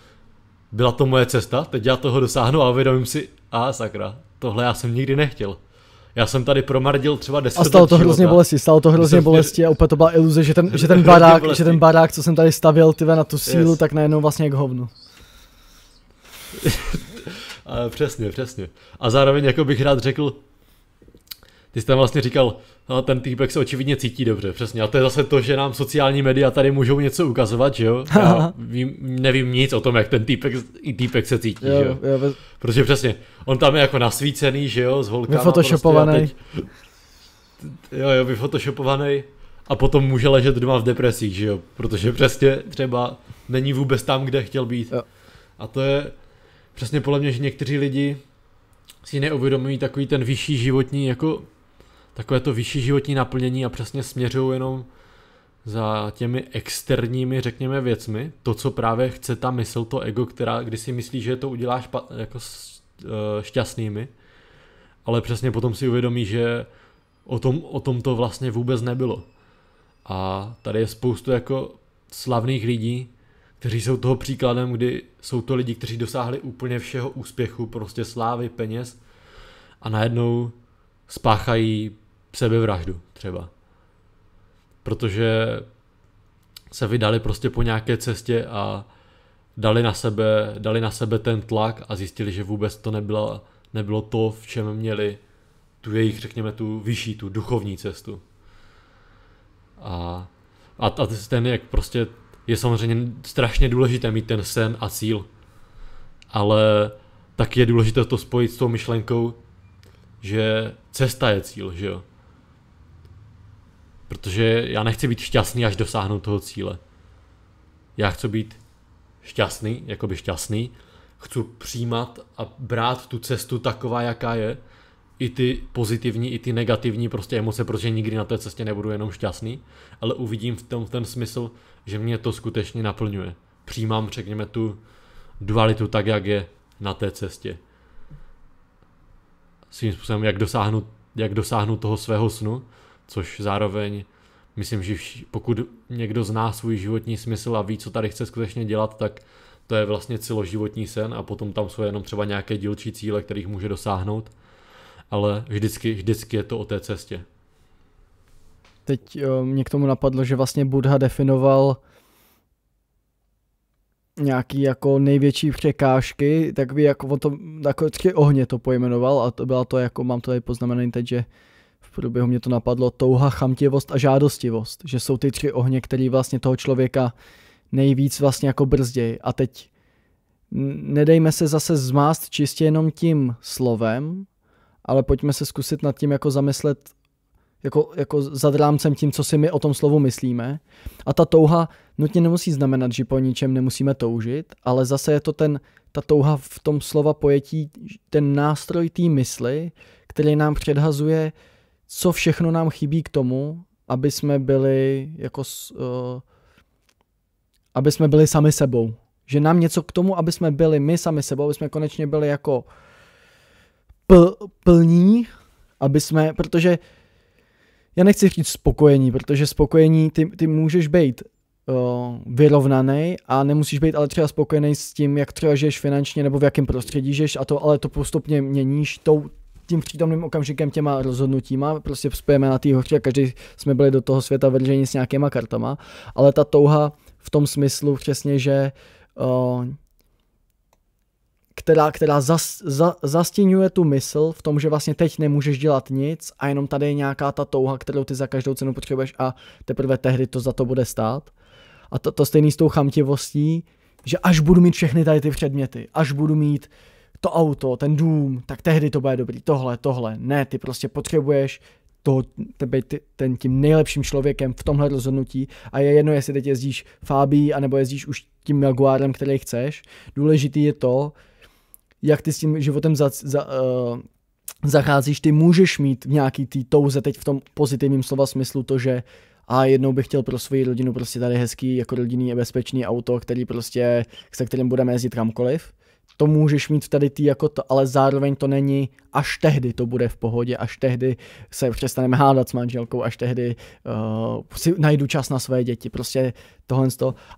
byla to moje cesta, teď já toho dosáhnu a uvědomím si, sakra, tohle já jsem nikdy nechtěl. Já jsem tady promardil třeba 10 let. A stalo to hrozně bolesti a úplně to byla iluze, že ten barák, co jsem tady stavěl na tu sílu, tak najednou vlastně k hovnu. Přesně. A zároveň jako bych rád řekl, ty jsi tam vlastně říkal, ten týpek se očividně cítí dobře, přesně. A to je zase to, že nám sociální média tady můžou něco ukazovat, že jo? Já nevím nic o tom, jak ten týpek se cítí, že jo? Protože přesně, on tam je jako nasvícený, že jo, s holkama. Vyfotoshopovaný. Jo, vyfotoshopovaný. A potom může ležet doma v depresích, že jo? Protože přesně třeba není vůbec tam, kde chtěl být. Jo. A to je přesně podle mě, že někteří lidi si neuvědomují takový ten vyšší životní, jako takové to vyšší životní naplnění a přesně směřují jenom za těmi externími, řekněme, věcmi. To, co právě chce ta mysl, to ego, když si myslí, že to udělá jako šťastnými, ale přesně potom si uvědomí, že o tom to vlastně vůbec nebylo. A tady je spoustu jako slavných lidí, kteří jsou toho příkladem, kdy jsou to lidi, kteří dosáhli úplně všeho úspěchu, prostě slávy, peněz a najednou spáchají sebevraždu třeba. Protože se vydali prostě po nějaké cestě a dali na sebe ten tlak a zjistili, že vůbec to nebylo to, v čem měli tu jejich, řekněme, tu vyšší, tu duchovní cestu. A ten, jak prostě je samozřejmě strašně důležité mít ten sen a cíl, ale taky je důležité to spojit s tou myšlenkou, že cesta je cíl, že jo. Protože já nechci být šťastný, až dosáhnu toho cíle. Já chci být šťastný, chci přijímat a brát tu cestu taková, jaká je, i ty pozitivní, i ty negativní prostě emoce, protože nikdy na té cestě nebudu jenom šťastný, ale uvidím v tom ten smysl, že mě to skutečně naplňuje. Přijímám, řekněme, tu dualitu tak, jak je na té cestě. Svým způsobem, jak dosáhnu toho svého snu, což zároveň myslím, že pokud někdo zná svůj životní smysl a ví, co tady chce skutečně dělat, tak to je vlastně celoživotní sen a potom tam jsou jenom třeba nějaké dílčí cíle, kterých může dosáhnout, ale vždycky je to o té cestě. Teď mě k tomu napadlo, že vlastně Buddha definoval nějaký jako největší překážky, tak by jako, jako 3 ohně to pojmenoval a to byla to, jako mám to tady poznamenané teď, že v průběhu mě to napadlo touha, chamtivost a žádostivost, že jsou ty 3 ohně, které vlastně toho člověka nejvíc vlastně jako brzdějí. A teď nedejme se zase zmást čistě jenom tím slovem, ale pojďme se zkusit nad tím jako zamyslet jako za rámcem tím, co si my o tom slovu myslíme. A ta touha nutně nemusí znamenat, že po ničem nemusíme toužit, ale zase je to ta touha v tom slova pojetí, ten nástroj té mysli, který nám předhazuje, co všechno nám chybí k tomu, aby jsme byli aby jsme byli sami sebou. Že nám něco k tomu, aby jsme byli my sami sebou, aby jsme konečně byli jako plní, aby jsme, protože já nechci říct spokojení, protože spokojení ty můžeš být vyrovnaný a nemusíš být ale třeba spokojený s tím, jak třeba žiješ finančně nebo v jakém prostředí žiješ, ale to postupně měníš tím přítomným okamžikem těma rozhodnutíma, prostě spějeme na té hoře a každý jsme byli do toho světa vrženi s nějakýma kartama, ale ta touha v tom smyslu přesně, že která zastěňuje tu mysl v tom, že vlastně teď nemůžeš dělat nic a jenom tady je nějaká ta touha, kterou ty za každou cenu potřebuješ a teprve tehdy to za to bude stát. A to stejný s tou chamtivostí, že až budu mít všechny tady ty předměty, až budu mít to auto, ten dům, tak tehdy to bude dobrý, tohle. Ne, ty prostě potřebuješ být tím nejlepším člověkem v tomhle rozhodnutí a je jedno, jestli teď jezdíš Fábí, anebo jezdíš už tím Jaguarem, který chceš. Důležitý je to, jak ty s tím životem zacházíš, ty můžeš mít v nějaký tý touze teď v tom pozitivním slova smyslu to, že jednou bych chtěl pro svoji rodinu prostě tady hezký jako rodinný a bezpečný auto, který prostě, se kterým budeme jezdit kamkoliv. To můžeš mít tady jako to, ale zároveň to není, až tehdy to bude v pohodě, až tehdy se přestaneme hádat s manželkou, až tehdy si najdu čas na své děti, prostě tohle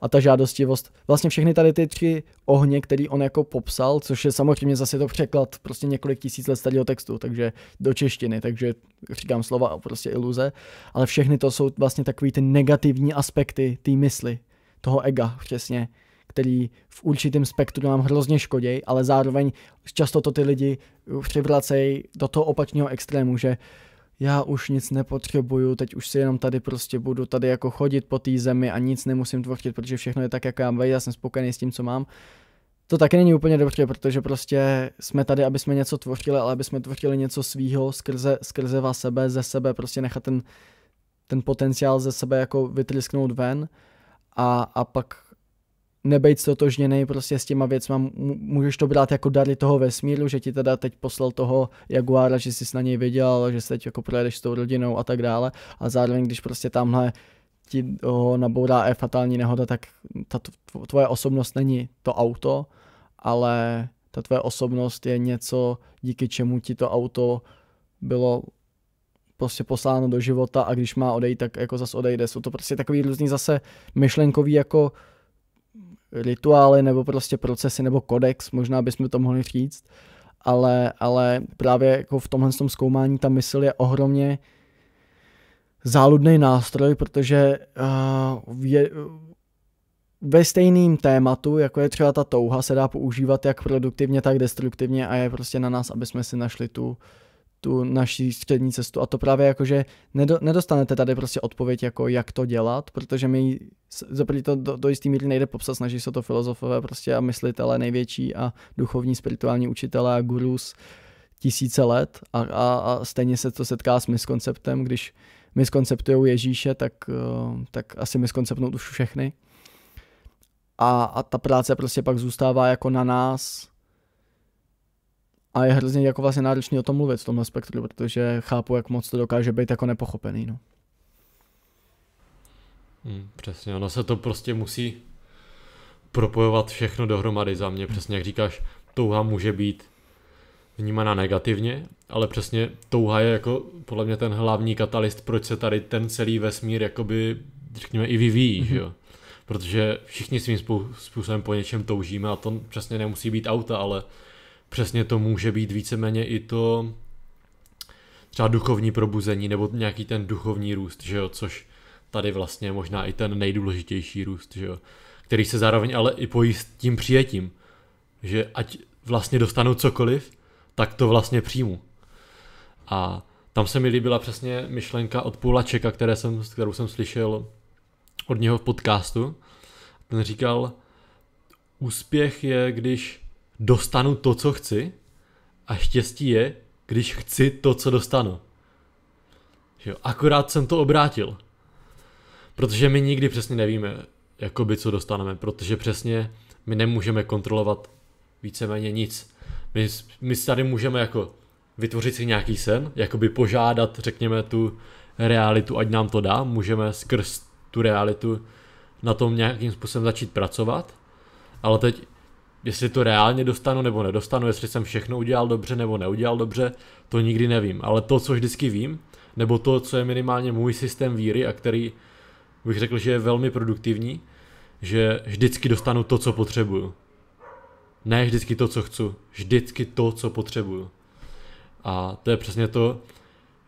a ta žádostivost. Vlastně všechny tady ty 3 ohně, který on jako popsal, což je samozřejmě zase to překlad prostě několik tisíc let starého textu, takže do češtiny, takže říkám slova prostě iluze, ale všechny to jsou vlastně takový ty negativní aspekty té mysli, toho ega přesně, který v určitém spektru nám hrozně škodějí, ale zároveň často to ty lidi přivracejí do toho opačného extrému, že já už nic nepotřebuju, teď už si jenom tady prostě budu tady jako chodit po té zemi a nic nemusím tvořit, protože všechno je tak, jak já jsem spokojený s tím, co mám. To taky není úplně dobře, protože prostě jsme tady, aby jsme něco tvořili, ale aby jsme tvořili něco svýho skrze vás sebe, ze sebe, prostě nechat ten potenciál ze sebe jako vytrysknout ven a pak nebejt stotožněnej prostě s těma věcma, můžeš to brát jako dary toho vesmíru, že ti teda teď poslal toho Jaguára, že jsi na něj viděl, že se teď jako projedeš s tou rodinou a tak dále a zároveň, když prostě tamhle ti nabourá fatální nehoda, tak ta tvoje osobnost není to auto, ale ta tvoje osobnost je něco, díky čemu ti to auto bylo prostě posláno do života a když má odejít, tak jako zas odejde. Jsou to prostě takový různý zase myšlenkový jako rituály nebo prostě procesy nebo kodex, možná bychom to mohli říct, ale právě jako v tomhle zkoumání ta mysl je ohromně záludný nástroj, protože ve stejném tématu, jako je třeba ta touha, se dá používat jak produktivně, tak destruktivně a je prostě na nás, aby jsme si našli tu naší střední cestu. A to právě jako, že nedostanete tady prostě odpověď, jako jak to dělat, protože mi to do jistý míry nejde popsat, snaží se to filozofové prostě a myslitelé největší a duchovní spirituální učitelé a gurus tisíce let a stejně se to setká s miskonceptem, když miskonceptujou Ježíše, tak asi miskonceptnou už všechny. A ta práce prostě pak zůstává jako na nás a je hrozně jako vlastně náročný o tom mluvit v tomhle spektru, protože chápu, jak moc to dokáže být jako nepochopený. No. Přesně, ono se to prostě musí propojovat všechno dohromady za mě. Přesně jak říkáš, touha může být vnímaná negativně, ale přesně touha je jako podle mě ten hlavní katalyst, proč se tady ten celý vesmír jakoby, řekněme, i vyvíjí, že jo? Protože všichni svým způsobem po něčem toužíme a to přesně nemusí být auta, ale přesně to může být víceméně i to třeba duchovní probuzení nebo nějaký ten duchovní růst, že jo, což tady vlastně možná i ten nejdůležitější růst, že jo, který se zároveň ale i pojí s tím přijetím, že ať vlastně dostanu cokoliv, tak to vlastně přijmu. A tam se mi líbila přesně myšlenka od Paula Čeka, kterou jsem slyšel od něho v podcastu. Ten říkal, úspěch je, když dostanu to, co chci, a štěstí je, když chci to, co dostanu. Jo, akorát jsem to obrátil. Protože my nikdy přesně nevíme, jakoby co dostaneme, protože přesně my nemůžeme kontrolovat víceméně nic. My tady můžeme jako vytvořit si nějaký sen, jakoby požádat, řekněme, tu realitu, ať nám to dá, můžeme skrz tu realitu na tom nějakým způsobem začít pracovat, ale teď, jestli to reálně dostanu nebo nedostanu, jestli jsem všechno udělal dobře nebo neudělal dobře, to nikdy nevím, ale to, co vždycky vím, nebo to, co je minimálně můj systém víry a který bych řekl, že je velmi produktivní, že vždycky dostanu to, co potřebuju. Ne vždycky to, co chci, vždycky to, co potřebuju. A to je přesně to,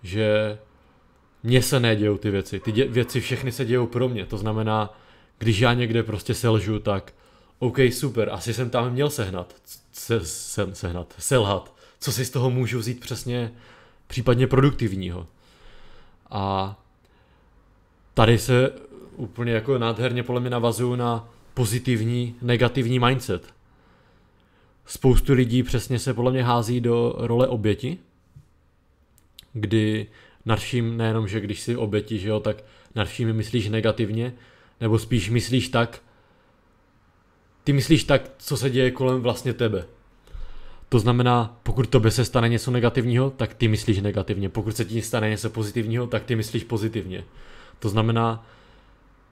že mně se nedějou ty věci. Ty věci všechny se dějou pro mě. To znamená, když já někde prostě selžu, tak OK, super, asi jsem tam měl selhat. Co si z toho můžu vzít přesně případně produktivního. A tady se úplně jako nádherně podle mě navazuju na pozitivní, negativní mindset. Spoustu lidí přesně se podle mě hází do role oběti, kdy nad vším, nejenom, že když si oběti, že jo, tak nad vším myslíš negativně, nebo spíš myslíš tak, co se děje kolem vlastně tebe. To znamená, pokud tobě se stane něco negativního, tak ty myslíš negativně. Pokud se ti stane něco pozitivního, tak ty myslíš pozitivně. To znamená,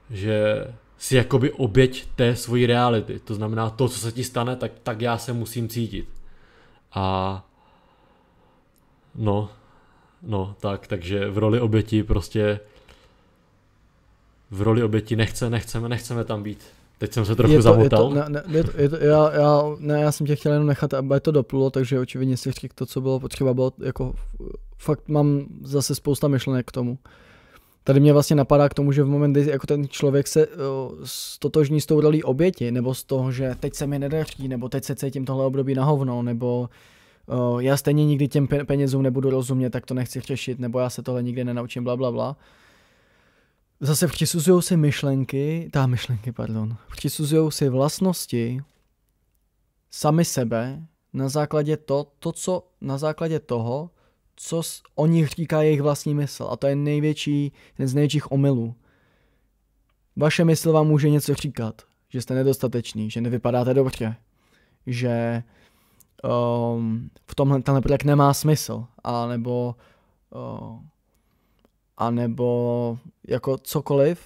že jsi jakoby oběť té svojí reality. To znamená, to, co se ti stane, tak já se musím cítit. A takže v roli oběti prostě nechceme tam být. Teď jsem se trochu zamotal. Já jsem tě chtěl jenom nechat, aby to doplulo, takže očividně si řekl to, co bylo potřeba, bylo jako fakt mám zase spousta myšlenek k tomu. Tady mě vlastně napadá k tomu, že v moment, kdy jako ten člověk se stotožní s tou rolí oběti, nebo z toho, že teď se mi nedaří, nebo teď se cítím tohle období na hovno, nebo já stejně nikdy těm penězům nebudu rozumět, tak to nechci řešit, nebo já se tohle nikdy nenaučím, blablabla. Zase přisuzujou si přisuzujou si vlastnosti sami sebe na základě toho, co o nich říká jejich vlastní mysl. A to je jeden z největších omylů. Vaše mysl vám může něco říkat, že jste nedostateční, že nevypadáte dobře, že v tomhle ten projekt nemá smysl, anebo jako cokoliv,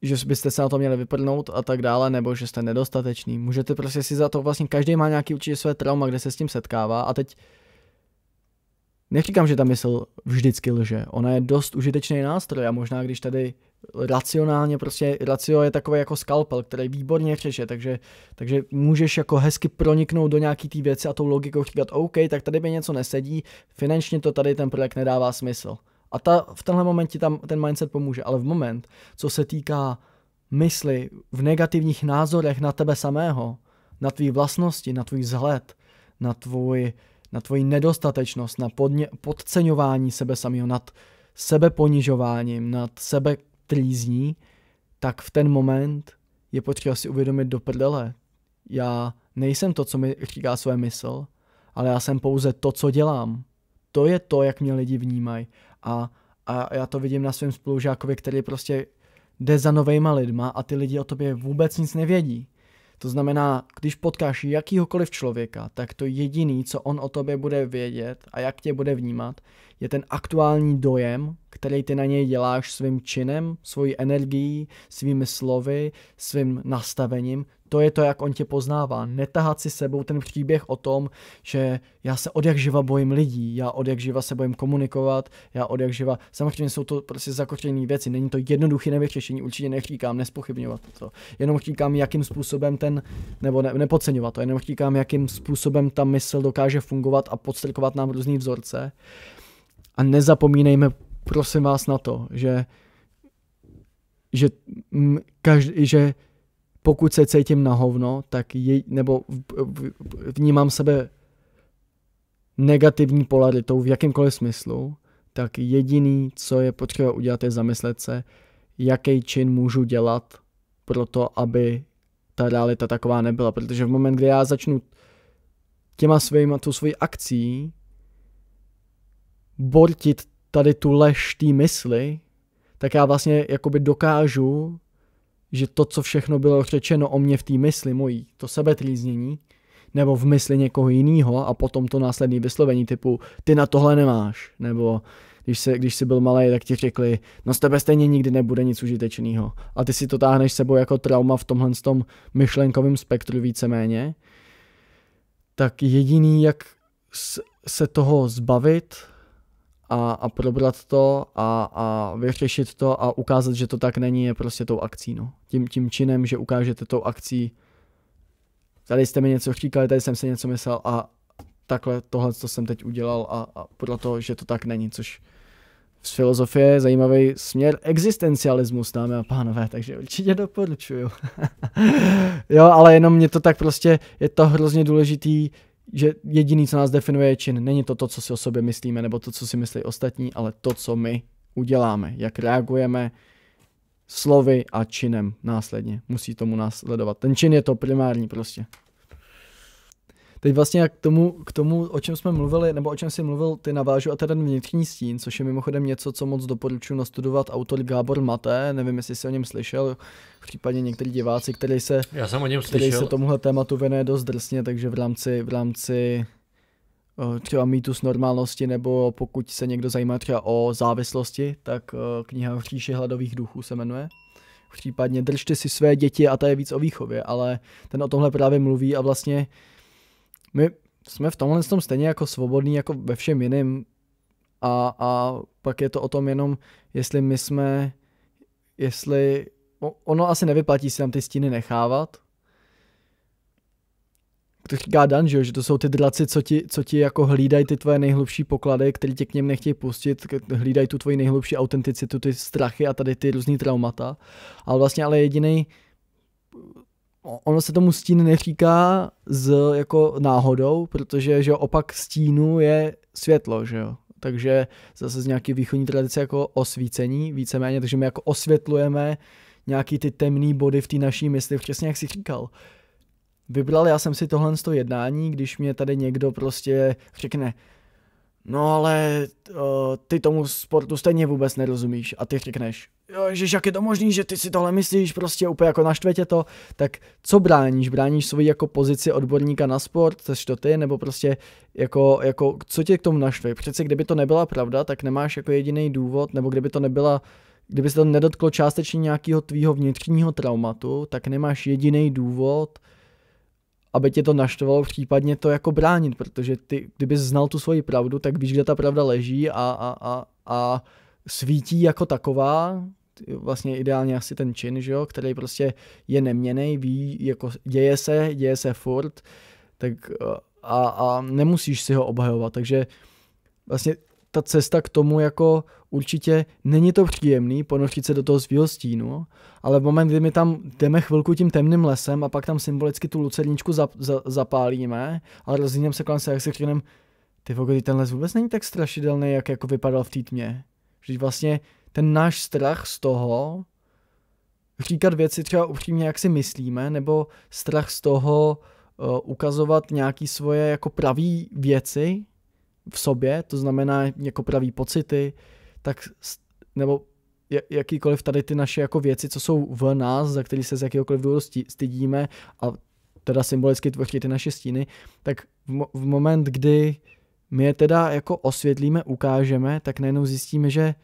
že byste se na to měli vyprdnout a tak dále, nebo že jste nedostateční. Můžete prostě si za to, vlastně každý má nějaký určitě své trauma, kde se s tím setkává a teď neříkám, že ta mysl vždycky lže, ona je dost užitečný nástroj a možná když tady racionálně, prostě racio je takový jako skalpel, který výborně řeže, takže můžeš jako hezky proniknout do nějaký té věci a tou logikou říkat, OK, tak tady mi něco nesedí, finančně to tady ten projekt nedává smysl. A v tenhle momentě tam ten mindset pomůže, ale v moment, co se týká mysli v negativních názorech na tebe samého, na tvý vlastnosti, na tvůj vzhled, na tvoji nedostatečnost, na podceňování sebe samého, nad sebeponižováním, nad sebetrýzní, tak v ten moment je potřeba si uvědomit do prdele. Já nejsem to, co mi říká své mysl, ale já jsem pouze to, co dělám. To je to, jak mě lidi vnímají. A já to vidím na svém spolužákovi, který prostě jde za novejma lidma a ty lidi o tobě vůbec nic nevědí. To znamená, když potkáš jakýhokoliv člověka, tak to jediný, co on o tobě bude vědět a jak tě bude vnímat, je ten aktuální dojem, který ty na něj děláš svým činem, svojí energií, svými slovy, svým nastavením. To je to, jak on tě poznává. Netahat si sebou ten příběh o tom, že já se odjakživa bojím lidí, já odjakživa se bojím komunikovat, já odjakživa... Samozřejmě jsou to prostě zakořeněné věci, není to jednoduché nevyřešení, určitě neříkám nespochybňovat to. Jenom říkám, jakým způsobem nebo nepodceňovat to, jenom říkám, jakým způsobem ta mysl dokáže fungovat a podstrkovat nám různý vzorce. A nezapomínejme, prosím vás, na to, že pokud se cítím na hovno, tak nebo vnímám sebe negativní polaritou v jakýmkoliv smyslu, tak jediný, co je potřeba udělat, je zamyslet se, jaký čin můžu dělat pro to, aby ta realita taková nebyla. Protože v moment, kdy já začnu tou svojí akcí bortit tady tu lež té mysli, tak já vlastně jakoby dokážu, že to, co všechno bylo řečeno o mě v té mysli mojí, to sebetrýznění, nebo v mysli někoho jiného a potom to následné vyslovení typu ty na tohle nemáš, nebo když jsi byl malej, tak ti řekli, no z tebe stejně nikdy nebude nic užitečného. A ty si to táhneš sebou jako trauma v tomhle tom myšlenkovém spektru víceméně. Tak jediný, jak se toho zbavit a probrat to a vyřešit to a ukázat, že to tak není, je prostě tou akcí. No. Tím činem, že ukážete tou akcí, tady jste mi něco říkali, tady jsem si něco myslel a takhle tohle, co jsem teď udělal a proto, že to tak není, což z filozofie je zajímavý směr existencialismus, dámy a pánové, takže určitě doporučuju. Jo, ale jenom mě to tak prostě, je to hrozně důležitý, že jediný, co nás definuje, je čin. Není to, co si o sobě myslíme, nebo to, co si myslí ostatní, ale to, co my uděláme, jak reagujeme slovy a činem následně. Musí tomu následovat. Ten čin je to primární prostě. Teď vlastně k tomu, o čem jsme mluvili, nebo o čem jsi mluvil, ty navážu a ten vnitřní stín, což je mimochodem něco, co moc doporučuji nastudovat autor Gábor Maté, nevím, jestli jsi o něm slyšel, v případě některý diváci, který se tomuhle tématu věnuje dost drsně, takže v rámci třeba mýtus normálnosti, nebo pokud se někdo zajímá třeba o závislosti, tak kniha v říši hladových duchů se jmenuje. Případně držte si své děti a to je víc o výchově, ale ten o tomhle právě mluví a vlastně my jsme v tomhle tom stejně jako svobodní, jako ve všem jiném a pak je to o tom jenom, ono asi nevyplatí si tam ty stíny nechávat. To říká Dan, že to jsou ty draci, co ti jako hlídají ty tvoje nejhlubší poklady, který tě k něm nechtějí pustit, hlídají tu tvoji nejhlubší autenticitu, ty strachy a tady ty různý traumata. Ale jedinej, ono se tomu stín neříká jako náhodou, protože že opak stínu je světlo, že jo. Takže zase z nějaké východní tradice jako osvícení, víceméně, takže my jako osvětlujeme nějaký ty temný body v té naší mysli, přesně jak jsi říkal. Vybral já jsem si tohle jednání, když mě tady někdo prostě řekne, no ale ty tomu sportu stejně vůbec nerozumíš a ty řekneš, ježiš, jak je to možný, že ty si tohle myslíš, prostě úplně jako naštve tě to, tak co bráníš? Bráníš svoji jako pozici odborníka na sport, chceš to ty, nebo prostě jako co tě k tomu naštve? Přece kdyby to nebyla pravda, tak nemáš jako jediný důvod, nebo kdyby se to nedotklo částečně nějakého tvýho vnitřního traumatu, tak nemáš jediný důvod, aby tě to naštvalo, případně to jako bránit, protože ty, kdybys znal tu svoji pravdu, tak víš, kde ta pravda leží a svítí jako taková, vlastně ideálně asi ten čin, že jo, který prostě je neměnný, ví, jako děje se furt, tak a nemusíš si ho obhajovat, takže vlastně ta cesta k tomu jako určitě není to příjemný ponořit se do toho svýho stínu, ale v moment, kdy my tam jdeme chvilku tím temným lesem a pak tam symbolicky tu lucerničku zapálíme a rozhlídneme se kolem se, jak se řekneme, ty vogo, ten les vůbec není tak strašidelný, jak jako vypadal v té tmě. Vždyť vlastně ten náš strach z toho říkat věci třeba upřímně, jak si myslíme, nebo strach z toho ukazovat nějaký svoje jako pravý věci v sobě, to znamená jako pravý pocity, tak nebo jakýkoliv tady ty naše jako věci, co jsou v nás, za který se z jakýkoliv důvodu stydíme a teda symbolicky tvoří ty naše stíny, tak v moment, kdy my je teda jako osvětlíme, ukážeme, tak najednou zjistíme, že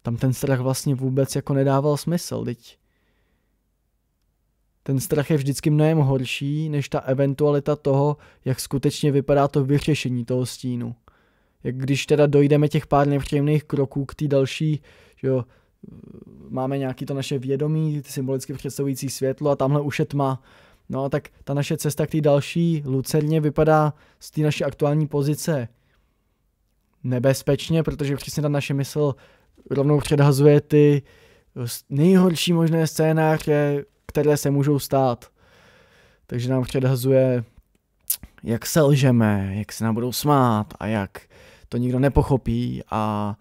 tam ten strach vlastně vůbec jako nedával smysl, teď. Ten strach je vždycky mnohem horší, než ta eventualita toho, jak skutečně vypadá to vyřešení toho stínu. Jak když teda dojdeme těch pár nepříjemných kroků k té další, že jo, máme nějaký to naše vědomí, symbolicky představující světlo a tamhle už je tma. No tak ta naše cesta k té další lucerně vypadá z té naší aktuální pozice nebezpečně, protože přesně ta naše mysl rovnou předhazuje ty nejhorší možné scénáře, které se můžou stát. Takže nám předhazuje, jak selžeme, jak se nám budou smát a jak to nikdo nepochopí a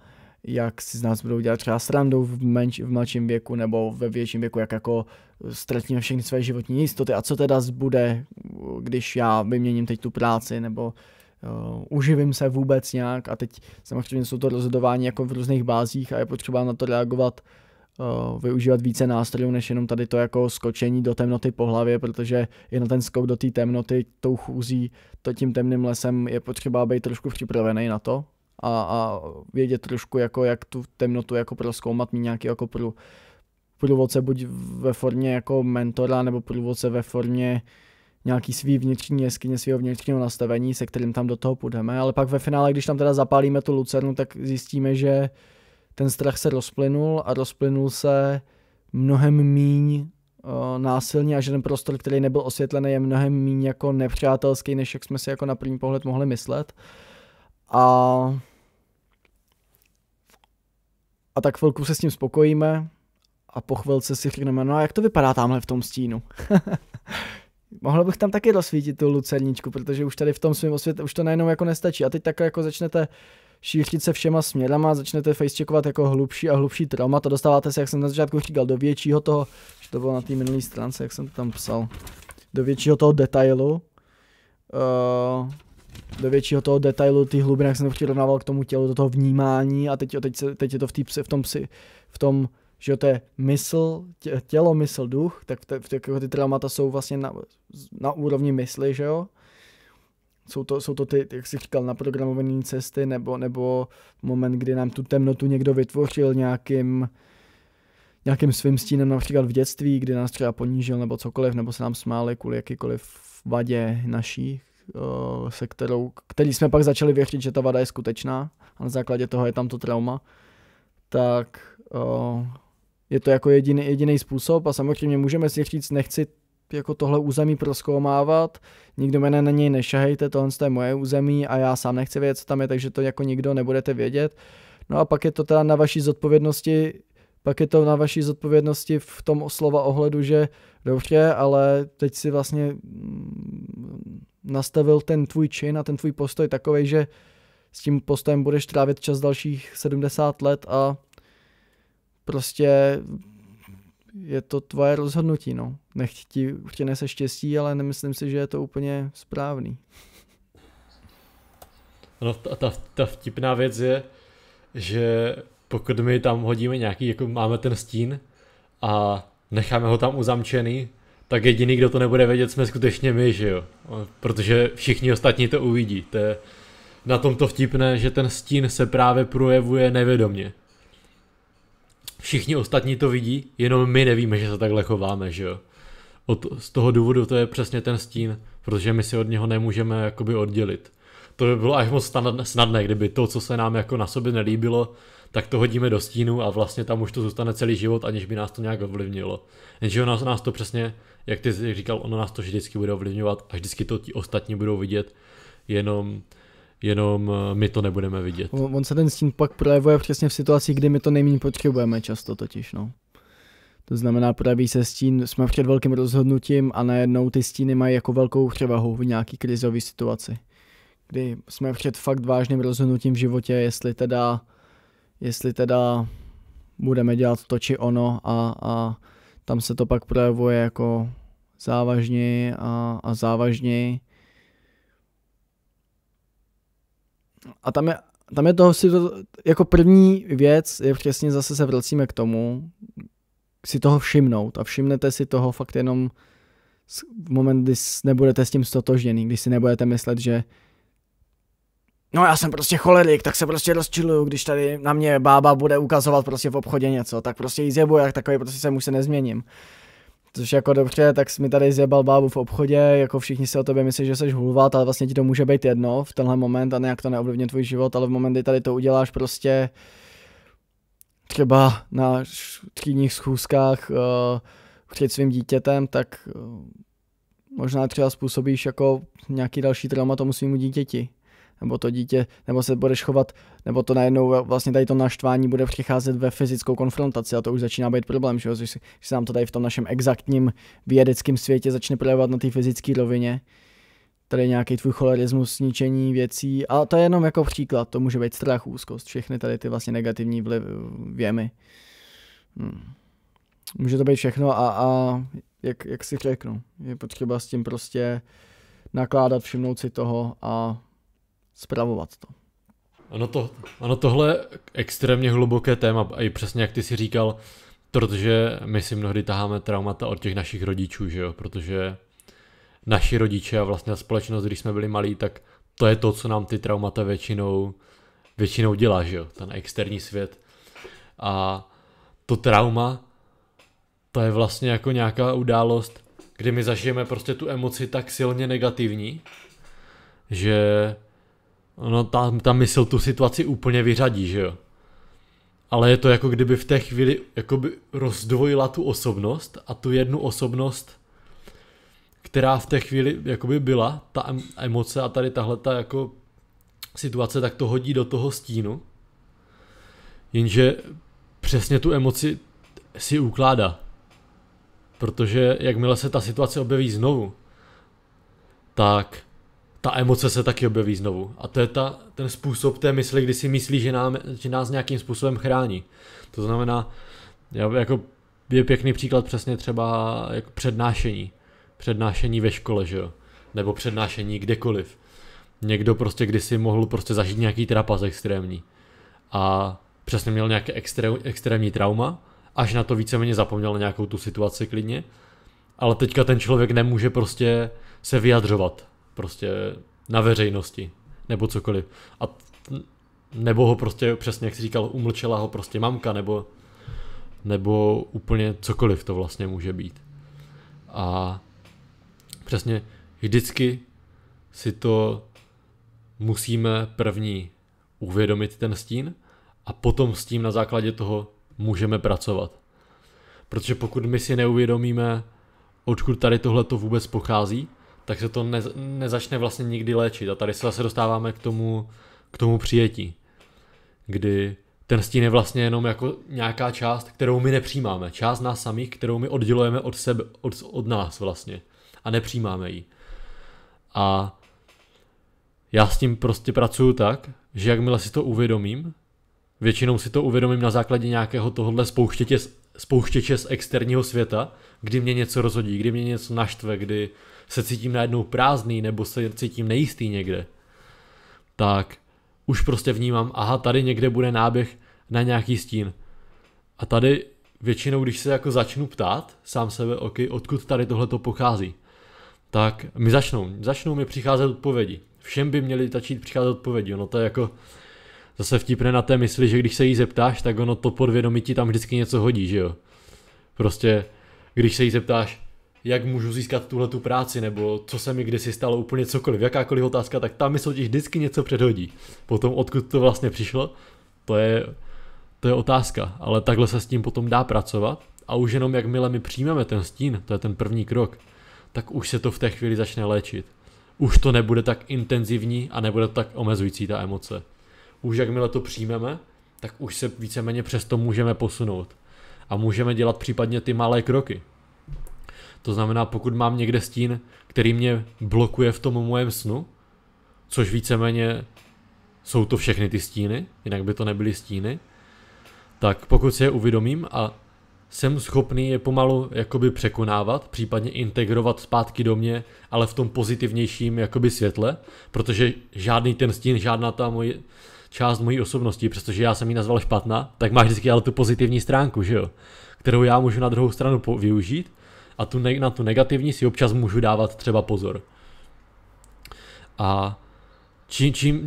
jak si z nás budou dělat třeba srandu v mladším věku nebo ve větším věku, jak jako ztratíme všechny své životní jistoty a co teda zbude, když já vyměním teď tu práci nebo uživím se vůbec nějak a teď samozřejmě jsou to rozhodování jako v různých bázích a je potřeba na to reagovat, využívat více nástrojů, než jenom tady to jako skočení do temnoty po hlavě, protože jen ten skok do té temnoty, tou chůzí, tím temným lesem je potřeba být trošku připravený na to a vědět trošku jako jak tu temnotu jako prozkoumat, mít nějaký jako průvodce buď ve formě jako mentora nebo průvodce ve formě nějaký svý vnitřní jeskyně, svého vnitřního nastavení, se kterým tam do toho půjdeme, ale pak ve finále, když tam teda zapálíme tu lucernu, tak zjistíme, že ten strach se rozplynul a rozplynul se mnohem míň násilně a že ten prostor, který nebyl osvětlený, je mnohem míň jako nepřátelský, než jak jsme si jako na první pohled mohli myslet. A tak chvilku se s tím spokojíme a po chvilce si řekneme, no a jak to vypadá tamhle v tom stínu? Mohl bych tam taky rozsvítit tu lucerničku, protože už tady v tom svém osvětě už to najednou jako nestačí. A teď tak jako začnete šířit se všema směrama, začnete facecheckovat jako hlubší a hlubší trauma, to dostáváte se, jak jsem na začátku říkal, do většího toho, že to bylo na té minulé stránce, jak jsem to tam psal, do většího toho detailu, ty hlubiny, jak jsem to přirovnával k tomu tělu, do toho vnímání a teď je to v tom, že to je mysl, tělo, mysl, duch, tak ty traumata jsou vlastně na úrovni mysli, že jo. Jsou to ty, jak jsi říkal, naprogramované cesty, nebo moment, kdy nám tu temnotu někdo vytvořil nějakým svým stínem, například v dětství, kdy nás třeba ponížil nebo cokoliv, nebo se nám smáli kvůli jakýkoliv vadě naší, který jsme pak začali věřit, že ta vada je skutečná a na základě toho je tam to trauma, tak je to jako jediný způsob a samozřejmě můžeme si říct, nechci jako tohle území prozkoumávat, nikdo mě na něj nešahejte, tohle je moje území a já sám nechci vědět, co tam je, takže to jako nikdo nebudete vědět. No a pak je to teda na vaší zodpovědnosti, v tom slova ohledu, že dobře, ale teď si vlastně nastavil ten tvůj čin a ten tvůj postoj takovej, že s tím postojem budeš trávit čas dalších 70 let a prostě je to tvoje rozhodnutí, no. Nechť ti přinese štěstí, ale nemyslím si, že je to úplně správný. No, ta vtipná věc je, že pokud my tam hodíme nějaký, jako máme ten stín a necháme ho tam uzamčený, tak jediný, kdo to nebude vědět, jsme skutečně my, že jo. Protože všichni ostatní to uvidí. To je na tom to vtipné, že ten stín se právě projevuje nevědomě. Všichni ostatní to vidí, jenom my nevíme, že se takhle chováme, že jo. Z toho důvodu to je přesně ten stín. protože my si od něho nemůžeme jakoby oddělit. To by bylo až moc snadné, kdyby to, co se nám jako na sobě nelíbilo, tak to hodíme do stínu a vlastně tam už to zůstane celý život, aniž by nás to nějak ovlivnilo. Jenže ono nás to přesně, jak ty říkal, ono nás to vždycky bude ovlivňovat a vždycky to ti ostatní budou vidět, jenom my to nebudeme vidět. On se ten stín pak projevuje přesně v situaci, kdy my to nejméně potřebujeme často totiž, no. To znamená, projeví se stín, jsme před velkým rozhodnutím a najednou ty stíny mají jako velkou převahu v nějaký krizové situaci. Kdy jsme před fakt vážným rozhodnutím v životě, jestli teda budeme dělat to či ono a tam se to pak projevuje jako závažněji a závažněji. A tam je toho jako první věc, je přesně zase se vracíme k tomu, si toho všimnout a všimnete si toho fakt jenom v moment, kdy nebudete s tím stotožněný, když si nebudete myslet, že no já jsem prostě cholerik, tak se prostě rozčiluju, když tady na mě bába bude ukazovat prostě v obchodě něco, tak prostě jí zjebu, jak takový prostě se nezměním. Což jako dobře, tak jsi mi tady zjebal bábu v obchodě, jako všichni si o tobě myslí, že jsi hulvat, ale vlastně ti to může být jedno v tenhle moment a nějak to neovlivní tvůj život, ale v moment, kdy tady to uděláš prostě třeba na třídních schůzkách před svým dítětem, tak možná třeba způsobíš jako nějaký další trauma tomu svýmu dítěti. Nebo to dítě, nebo se budeš chovat, nebo to najednou vlastně tady to naštvání bude přicházet ve fyzickou konfrontaci a to už začíná být problém, že se nám to tady v tom našem exaktním vědeckém světě začne projevovat na té fyzické rovině. Tady nějaký tvůj cholerismus, zničení věcí a to je jenom jako příklad, to může být strach, úzkost, všechny tady ty vlastně negativní vjemy. Může to být všechno a jak si řeknu, je potřeba s tím prostě nakládat, všimnout si toho a spravovat to. Ano, tohle je extrémně hluboké téma a i přesně jak ty si říkal, protože my si mnohdy taháme traumata od těch našich rodičů, že jo, protože naši rodiče a vlastně společnost, když jsme byli malí, tak to je to, co nám ty traumata většinou dělá, že jo, ten externí svět. A to trauma, to je vlastně jako nějaká událost, kdy my zažijeme prostě tu emoci tak silně negativní, že ono, ta mysl tu situaci úplně vyřadí, že jo. Ale je to jako kdyby v té chvíli jakoby rozdvojila tu osobnost a tu jednu osobnost, která v té chvíli jakoby byla, ta emoce a tady tahleta jako situace, tak to hodí do toho stínu. Jenže přesně tu emoci si ukládá. Protože jakmile se ta situace objeví znovu, tak ta emoce se taky objeví znovu. A to je ten způsob té mysli, kdy si myslí, že nás nějakým způsobem chrání. To znamená, jako je pěkný příklad přesně třeba jako přednášení ve škole, že jo? Nebo přednášení kdekoliv. Někdo prostě kdysi mohl prostě zažít nějaký trapas extrémní. A přesně měl nějaké extrémní trauma, až na to víceméně zapomněl na nějakou tu situaci klidně. Ale teďka ten člověk nemůže prostě se vyjadřovat. Prostě na veřejnosti. Nebo cokoliv. Nebo ho prostě přesně, jak jsi říkal, umlčela ho prostě mamka, nebo úplně cokoliv to vlastně může být. A přesně vždycky si to musíme první uvědomit ten stín a potom s tím na základě toho můžeme pracovat. Protože pokud my si neuvědomíme, odkud tady tohleto vůbec pochází, tak se to nezačne vlastně nikdy léčit. A tady se zase dostáváme k tomu přijetí, kdy ten stín je vlastně jenom jako nějaká část, kterou my nepřijímáme. Část nás samých, kterou my oddělujeme od sebe, od nás vlastně. A nepřijímáme ji. A já s tím prostě pracuju tak, že jakmile si to uvědomím, většinou si to uvědomím na základě nějakého tohohle spouštěče z externího světa, kdy mě něco rozhodí, kdy mě něco naštve, kdy se cítím najednou prázdný nebo se cítím nejistý někde, tak už prostě vnímám, aha, tady někde bude náběh na nějaký stín. A tady většinou, když se jako začnu ptát sám sebe, okay, odkud tady tohleto pochází, tak mi začnou mi přicházet odpovědi. Všem by měly začít přicházet odpovědi. Ono to je jako zase vtipné na té mysli, že když se jí zeptáš, tak ono to podvědomí ti tam vždycky něco hodí, že jo. Prostě, když se jí zeptáš, jak můžu získat tuhletu práci, nebo co se mi kdysi stalo, úplně cokoliv, jakákoliv otázka, tak ta mysl ti vždycky něco předhodí. Potom odkud to vlastně přišlo, to je otázka, ale takhle se s tím potom dá pracovat a už jenom jakmile my přijmeme ten stín, to je ten první krok, tak už se to v té chvíli začne léčit. Už to nebude tak intenzivní a nebude tak omezující ta emoce. Už jakmile to přijmeme, tak už se víceméně přes to můžeme posunout. A můžeme dělat případně ty malé kroky. To znamená, pokud mám někde stín, který mě blokuje v tom mojem snu, což víceméně jsou to všechny ty stíny, jinak by to nebyly stíny, tak pokud si je uvědomím a jsem schopný je pomalu jakoby překonávat, případně integrovat zpátky do mě, ale v tom pozitivnějším jakoby světle, protože žádný ten stín, žádná ta část mojí osobnosti, přestože já jsem ji nazval špatná, tak máš vždycky ale tu pozitivní stránku, že jo? Kterou já můžu na druhou stranu využít a na tu negativní si občas můžu dávat třeba pozor. A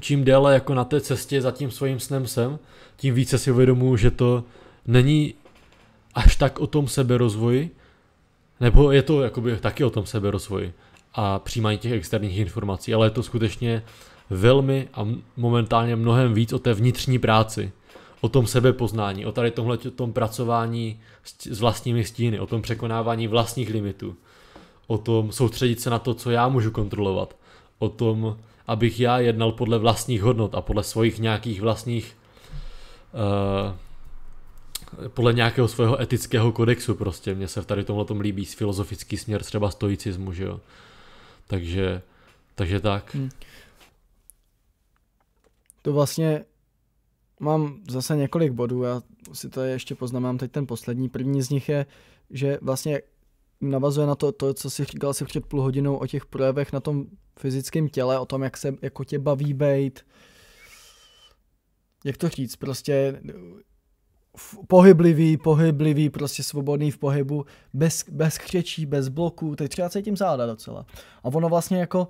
čím déle jako na té cestě za tím svým snem jsem, tím více si uvědomuji, že to není až tak o tom seberozvoji, nebo je to jakoby taky o tom seberozvoji a přijímání těch externích informací, ale je to skutečně velmi a momentálně mnohem víc o té vnitřní práci, o tom sebepoznání, o tady tom pracování s vlastními stíny, o tom překonávání vlastních limitů, o tom soustředit se na to, co já můžu kontrolovat, o tom, abych já jednal podle vlastních hodnot a podle svých nějakých vlastních podle nějakého svého etického kodexu prostě. Mně se v tady tomhletom líbí filozofický směr třeba stoicismu, že jo. Takže tak. To vlastně mám zase několik bodů, já si to ještě poznamenám teď ten poslední. První z nich je, že vlastně navazuje na to, co jsi říkal si před půl hodinou o těch projevech na tom fyzickém těle, o tom, jak se jako tě baví bejt, jak to říct, prostě pohyblivý, prostě svobodný v pohybu, bez křečí, bez bloků, teď třeba cítím záda docela. A ono vlastně jako,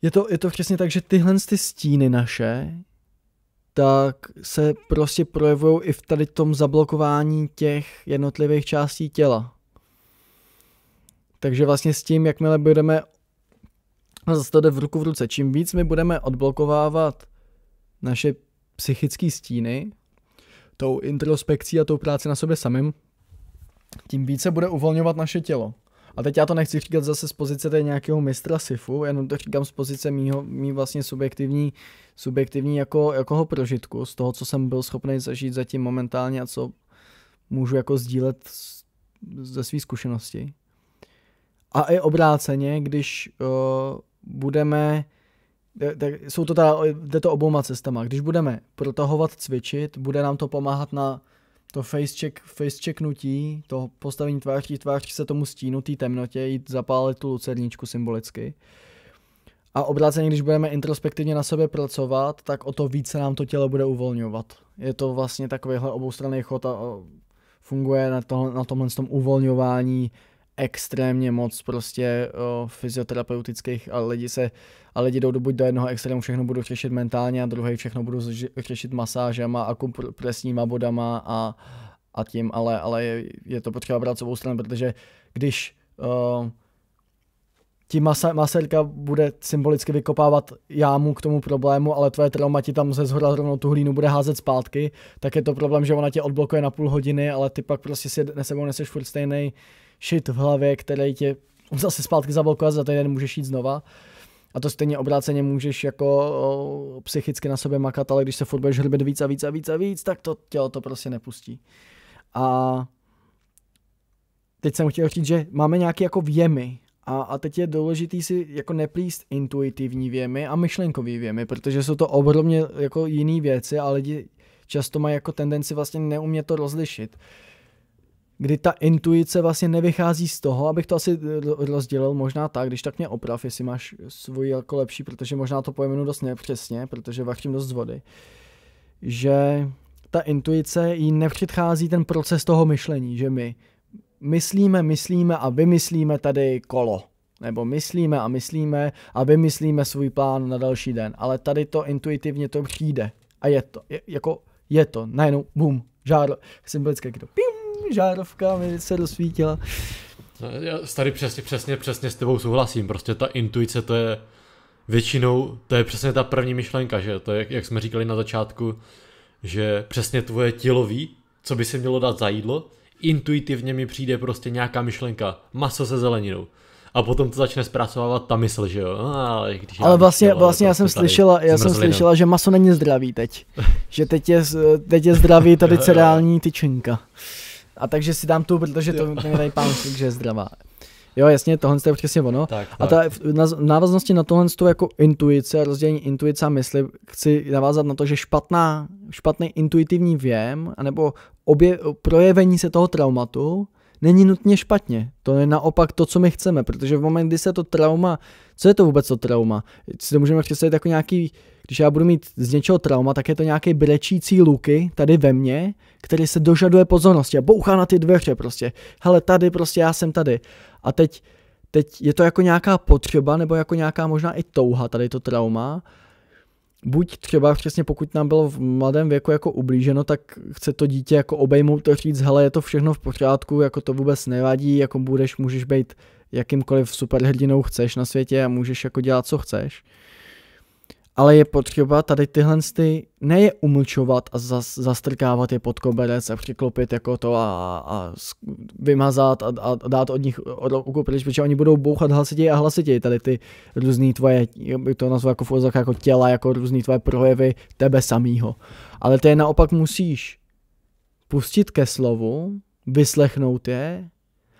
je to přesně tak, že tyhle ty stíny naše, tak se prostě projevují i v tady tom zablokování těch jednotlivých částí těla. Takže vlastně s tím, jakmile budeme, a zase to jde v ruku v ruce, čím víc my budeme odblokovávat naše psychické stíny, tou introspekcí a tou práci na sobě samým, tím více bude uvolňovat naše tělo. A teď já to nechci říkat zase z pozice té nějakého mistra Sifu, jenom to říkám z pozice mý vlastně subjektivní jako prožitku, z toho, co jsem byl schopný zažít zatím momentálně a co můžu jako sdílet ze své zkušenosti. A i obráceně, když budeme, jde to obouma cestama. Když budeme protahovat, cvičit, bude nám to pomáhat na to face checknutí, to postavení tváří se tomu stínu, té temnotě, jít zapálit tu lucerničku symbolicky. A obráceně, když budeme introspektivně na sobě pracovat, tak o to více nám to tělo bude uvolňovat. Je to vlastně takovýhle oboustranný chod a funguje na tomhle tom uvolňování extrémně moc prostě fyzioterapeutických a lidi jdou buď do jednoho extrému, všechno budou řešit mentálně a druhý všechno budou řešit masážema a kompresníma bodama a tím, ale je to potřeba brát s obou stran, protože když ti masérka bude symbolicky vykopávat jámu k tomu problému, ale tvoje trauma ti tam ze zhora rovnou tu hlínu bude házet zpátky, tak je to problém, že ona tě odblokuje na půl hodiny, ale ty pak prostě si sebou neseš furt stejnej shit v hlavě, který tě zase zpátky zablokuje, za týden můžeš jít znova. A to stejně obráceně můžeš jako psychicky na sobě makat, ale když se furt budeš hrbet víc a víc, tak to tělo to prostě nepustí. A teď jsem chtěl říct, že máme nějaké jako vjemy. A teď je důležitý si jako neplíst intuitivní vjemy a myšlenkový vjemy, protože jsou to ohromně jako jiný věci a lidi často mají jako tendenci vlastně neumět to rozlišit. Kdy ta intuice vlastně nevychází z toho, abych to asi rozdělil možná tak, když tak mě oprav, jestli máš svůj jako lepší, protože možná to pojmenu dost nepřesně, protože vařím dost z vody, že ta intuice jí nepředchází ten proces toho myšlení, že my myslíme a vymyslíme tady kolo, nebo myslíme a vymyslíme svůj plán na další den, ale tady to intuitivně to přijde a je to, najednou bum, symbolické kyto, pim, žárovka mi se rozsvítila. Já tady přesně s tebou souhlasím, prostě ta intuice to je většinou, to je přesně ta první myšlenka, že to je, jak jsme říkali na začátku, že přesně tvoje tělo ví, co by si mělo dát za jídlo, intuitivně mi přijde prostě nějaká myšlenka, maso se zeleninou. A potom to začne zpracovávat ta mysl, že jo. Ale vlastně já jsem slyšela, že maso není zdravý teď. Že teď je zdravý tady cereální tyčinka. A takže si dám tu, protože to mi tady pán že je zdravá. Jo, jasně, tohle je přesně ono. Tak. A v návaznosti na tohle jako intuice, rozdělení intuice a mysli, chci navázat na to, že špatný intuitivní věm, anebo projevení se toho traumatu, není nutně špatně. To je naopak to, co my chceme, protože v moment, kdy se to trauma, co je to vůbec to trauma? Si to můžeme představit jako nějaký, když já budu mít z něčeho trauma, tak je to nějaký brečící luky tady ve mně, který se dožaduje pozornosti a bouchá na ty dveře prostě. Hele, tady prostě já jsem tady. A teď je to jako nějaká potřeba, nebo jako nějaká možná i touha tady to trauma. Buď třeba přesně pokud nám bylo v mladém věku jako ublíženo, tak chce to dítě jako obejmout to říct, hele, je to všechno v pořádku, jako to vůbec nevadí, jako můžeš být jakýmkoliv superhrdinou chceš na světě a můžeš jako dělat, co chceš. Ale je potřeba tady tyhle ne je umlčovat a zastrkávat je pod koberec a přiklopit jako to a vymazat a dát od nich ruku pryč, protože oni budou bouchat hlasitěji a hlasitěji tady ty různý tvoje, by to nazval jako v úvozovkách jako těla, jako různý tvoje projevy tebe samýho. Ale ty je naopak musíš pustit ke slovu, vyslechnout je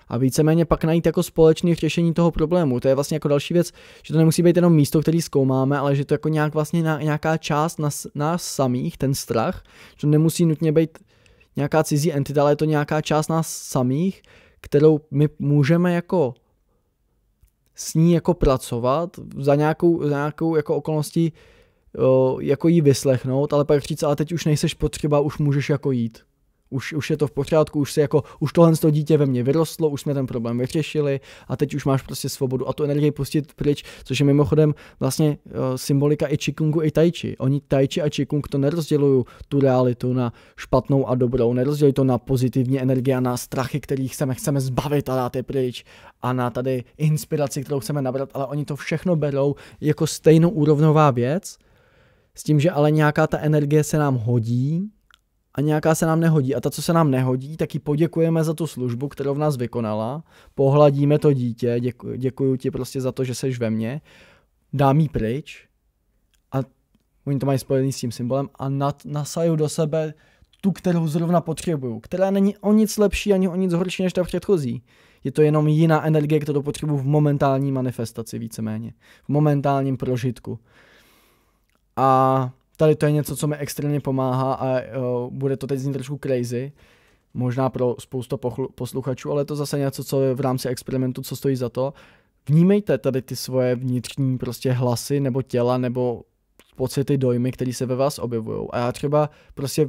a víceméně pak najít jako společné řešení toho problému. To je vlastně jako další věc, že to nemusí být jenom místo, který zkoumáme, ale že to jako nějaká část nás samých, ten strach, že to nemusí nutně být nějaká cizí entita, ale je to nějaká část nás samých, kterou my můžeme jako s ní jako pracovat za nějakou jako okolností jako jí vyslechnout, ale pak říct, ale teď už nejseš potřeba, už můžeš jako jít. Už je to v pořádku, už tohle dítě ve mně vyrostlo, už jsme ten problém vyřešili a teď už máš prostě svobodu a tu energii pustit pryč, což je mimochodem vlastně symbolika i Qigongu, i Tai Chi. Oni Tai Chi a Qigong to nerozdělují tu realitu na špatnou a dobrou, nerozdělují to na pozitivní energii a na strachy, kterých chceme zbavit a dát je pryč a na tady inspiraci, kterou chceme nabrat, ale oni to všechno berou jako stejnou úrovnová věc, s tím, že ale nějaká ta energie se nám hodí a nějaká se nám nehodí. A ta, co se nám nehodí, tak jí poděkujeme za tu službu, kterou v nás vykonala, pohladíme to dítě, děkuju ti prostě za to, že seš ve mně, dám jí pryč a oni to mají spojený s tím symbolem a nasaju do sebe tu, kterou zrovna potřebuju, která není o nic lepší ani o nic horší než ta předchozí. Je to jenom jiná energie, kterou potřebuju v momentální manifestaci víceméně, v momentálním prožitku. A tady to je něco, co mi extrémně pomáhá a bude to teď znít trošku crazy, možná pro spoustu posluchačů, ale je to zase něco, co je v rámci experimentu, co stojí za to. Vnímejte tady ty svoje vnitřní prostě hlasy nebo těla nebo pocity, dojmy, které se ve vás objevují. A já třeba prostě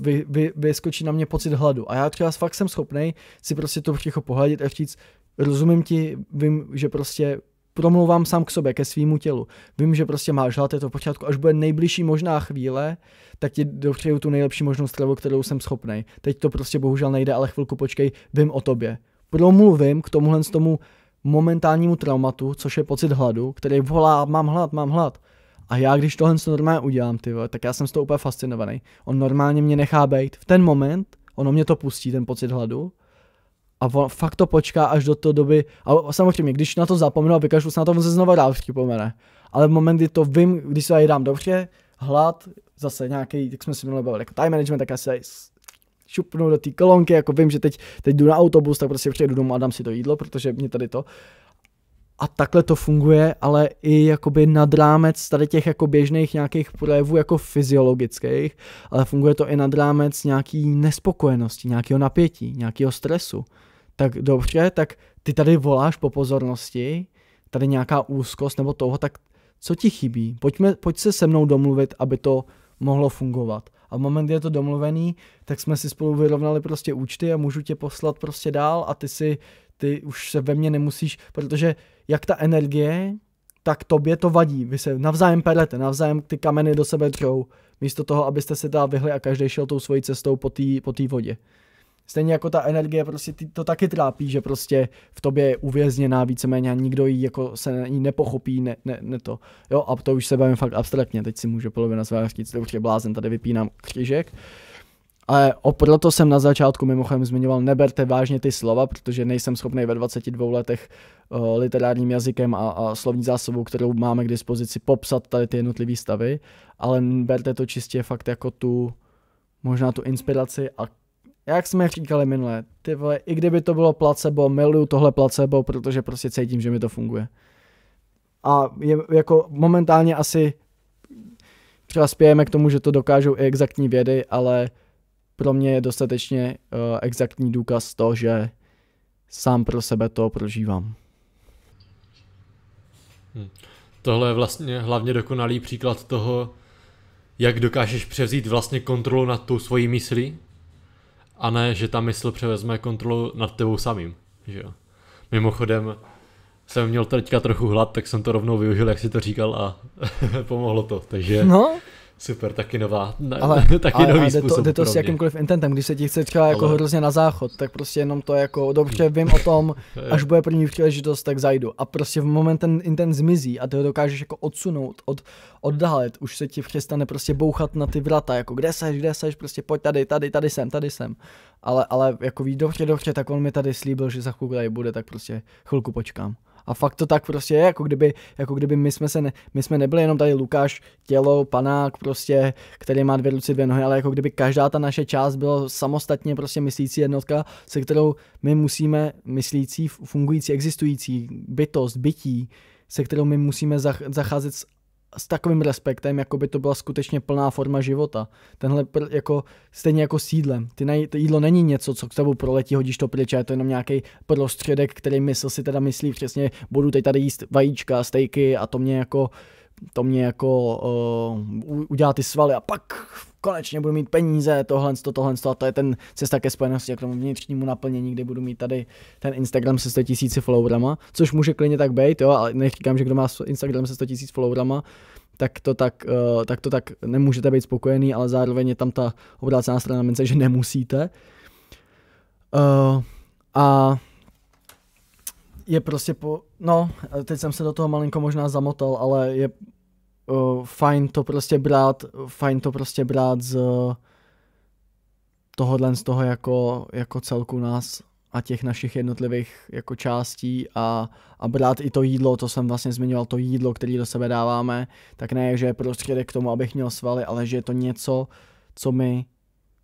vyskočí na mě pocit hladu. A já třeba fakt jsem schopnej si prostě to ticho pohladit a říct, rozumím ti, vím, že prostě promlouvám sám k sobě, ke svýmu tělu. Vím, že prostě máš hlad, je to v pořádku, až bude nejbližší možná chvíle, tak ti dopřeju tu nejlepší možnou stravu, kterou jsem schopnej. Teď to prostě bohužel nejde, ale chvilku počkej, vím o tobě. Promluvím k tomu momentálnímu traumatu, což je pocit hladu, který volá, mám hlad. A já, když tohle normálně udělám, tak já jsem z toho úplně fascinovaný. On normálně mě nechá bejt. V ten moment, ono mě to pustí, ten pocit hladu. A fakt to počká až do té doby, a samozřejmě, když na to zapomenu a vykašlu se na to, on se znova dál připomene. Ale v moment, kdy to vím, když se dám dobře, hlad, zase nějaký, jak jsme si minuli bavili, jako time management, tak já se šupnu do té kolonky, jako vím, že teď jdu na autobus, tak prostě přijedu domů a dám si to jídlo, protože mě tady to. A takhle to funguje, ale i jakoby nad rámec tady těch jako běžných nějakých projevů jako fyziologických, ale funguje to i nad rámec nějaký nespokojenosti, nějakého napětí, nějakého stresu. Tak dobře, tak ty tady voláš po pozornosti, tady nějaká úzkost nebo toho, tak co ti chybí? Pojď se mnou domluvit, aby to mohlo fungovat. A v moment, kdy je to domluvený, tak jsme si spolu vyrovnali prostě účty a můžu tě poslat prostě dál a ty už se ve mně nemusíš, protože jak ta energie, tak tobě to vadí. Vy se navzájem perete, navzájem ty kameny do sebe třou, místo toho, abyste se dál vyhli a každý šel tou svojí cestou po té vodě. Stejně jako ta energie, prostě to taky trápí, že prostě v tobě je uvězněná víceméně a nikdo jí jako se jí nepochopí, ne to. Jo, a to už se bavím fakt abstraktně, teď si může polovina z vás říct, určitě blázen, tady vypínám křížek. Ale proto jsem na začátku mimochodem zmiňoval, neberte vážně ty slova, protože nejsem schopný ve 22 letech literárním jazykem a slovní zásobou, kterou máme k dispozici, popsat tady ty jednotlivé stavy, ale berte to čistě fakt jako možná tu inspiraci a jak jsme říkali minule, ty vole, i kdyby to bylo placebo, miluju tohle placebo, protože prostě cítím, že mi to funguje. A je jako momentálně asi třeba spějeme k tomu, že to dokážou i exaktní vědy, ale pro mě je dostatečně exaktní důkaz to, že sám pro sebe to prožívám. Tohle je vlastně hlavně dokonalý příklad toho, jak dokážeš převzít vlastně kontrolu nad tou svojí myslí, a ne, že ta mysl převezme kontrolu nad tebou samým. Že jo? Mimochodem, jsem měl teďka trochu hlad, tak jsem to rovnou využil, jak si to říkal, a pomohlo to. Takže super, taky nová, taky nový způsob. Jde to s jakýmkoliv intentem, když se ti chce třeba jako hrozně na záchod, tak prostě jenom to jako, dobře, vím o tom, až bude první příležitost, tak zajdu. A prostě v moment ten intent zmizí a ty ho dokážeš jako odsunout, oddálit, už se ti přestane prostě bouchat na ty vrata, jako kde seš, prostě pojď tady jsem. Ale jako ví, dobře, tak on mi tady slíbil, že za chvilku tady bude, tak prostě chvilku počkám. A fakt to tak prostě je, jako kdyby my jsme nebyli jenom tady Lukáš, tělo, panák prostě, který má 2 ruce, 2 nohy, ale jako kdyby každá ta naše část byla samostatně prostě myslící jednotka, se kterou my musíme, myslící, fungující, existující bytost, bytí, se kterou my musíme zacházet s takovým respektem, jako by to byla skutečně plná forma života. Tenhle jako stejně jako s jídlem. To jídlo není něco, co k tebou proletí, hodíš to pryč, je to jenom nějaký prostředek, který mysl si teda myslí přesně, budu teď tady jíst vajíčka, stejky a to mě jako udělá ty svaly a pak konečně budu mít peníze, tohle a to je ten cesta ke spojenosti, k tomu vnitřnímu naplnění, kdy budu mít tady ten Instagram se 100 000 followerama, což může klidně tak být, jo, ale neříkám, že kdo má Instagram se 100 000 followerama, tak to tak nemůžete být spokojený, ale zároveň je tam ta obrácená strana mince, že nemusíte. A je prostě teď jsem se do toho malinko možná zamotal, ale je fajn to prostě brát z toho jako celku nás a těch našich jednotlivých jako částí a brát i to jídlo, to jsem vlastně zmiňoval, to jídlo, které do sebe dáváme, tak ne, že je prostředek k tomu, abych měl svaly, ale že je to něco,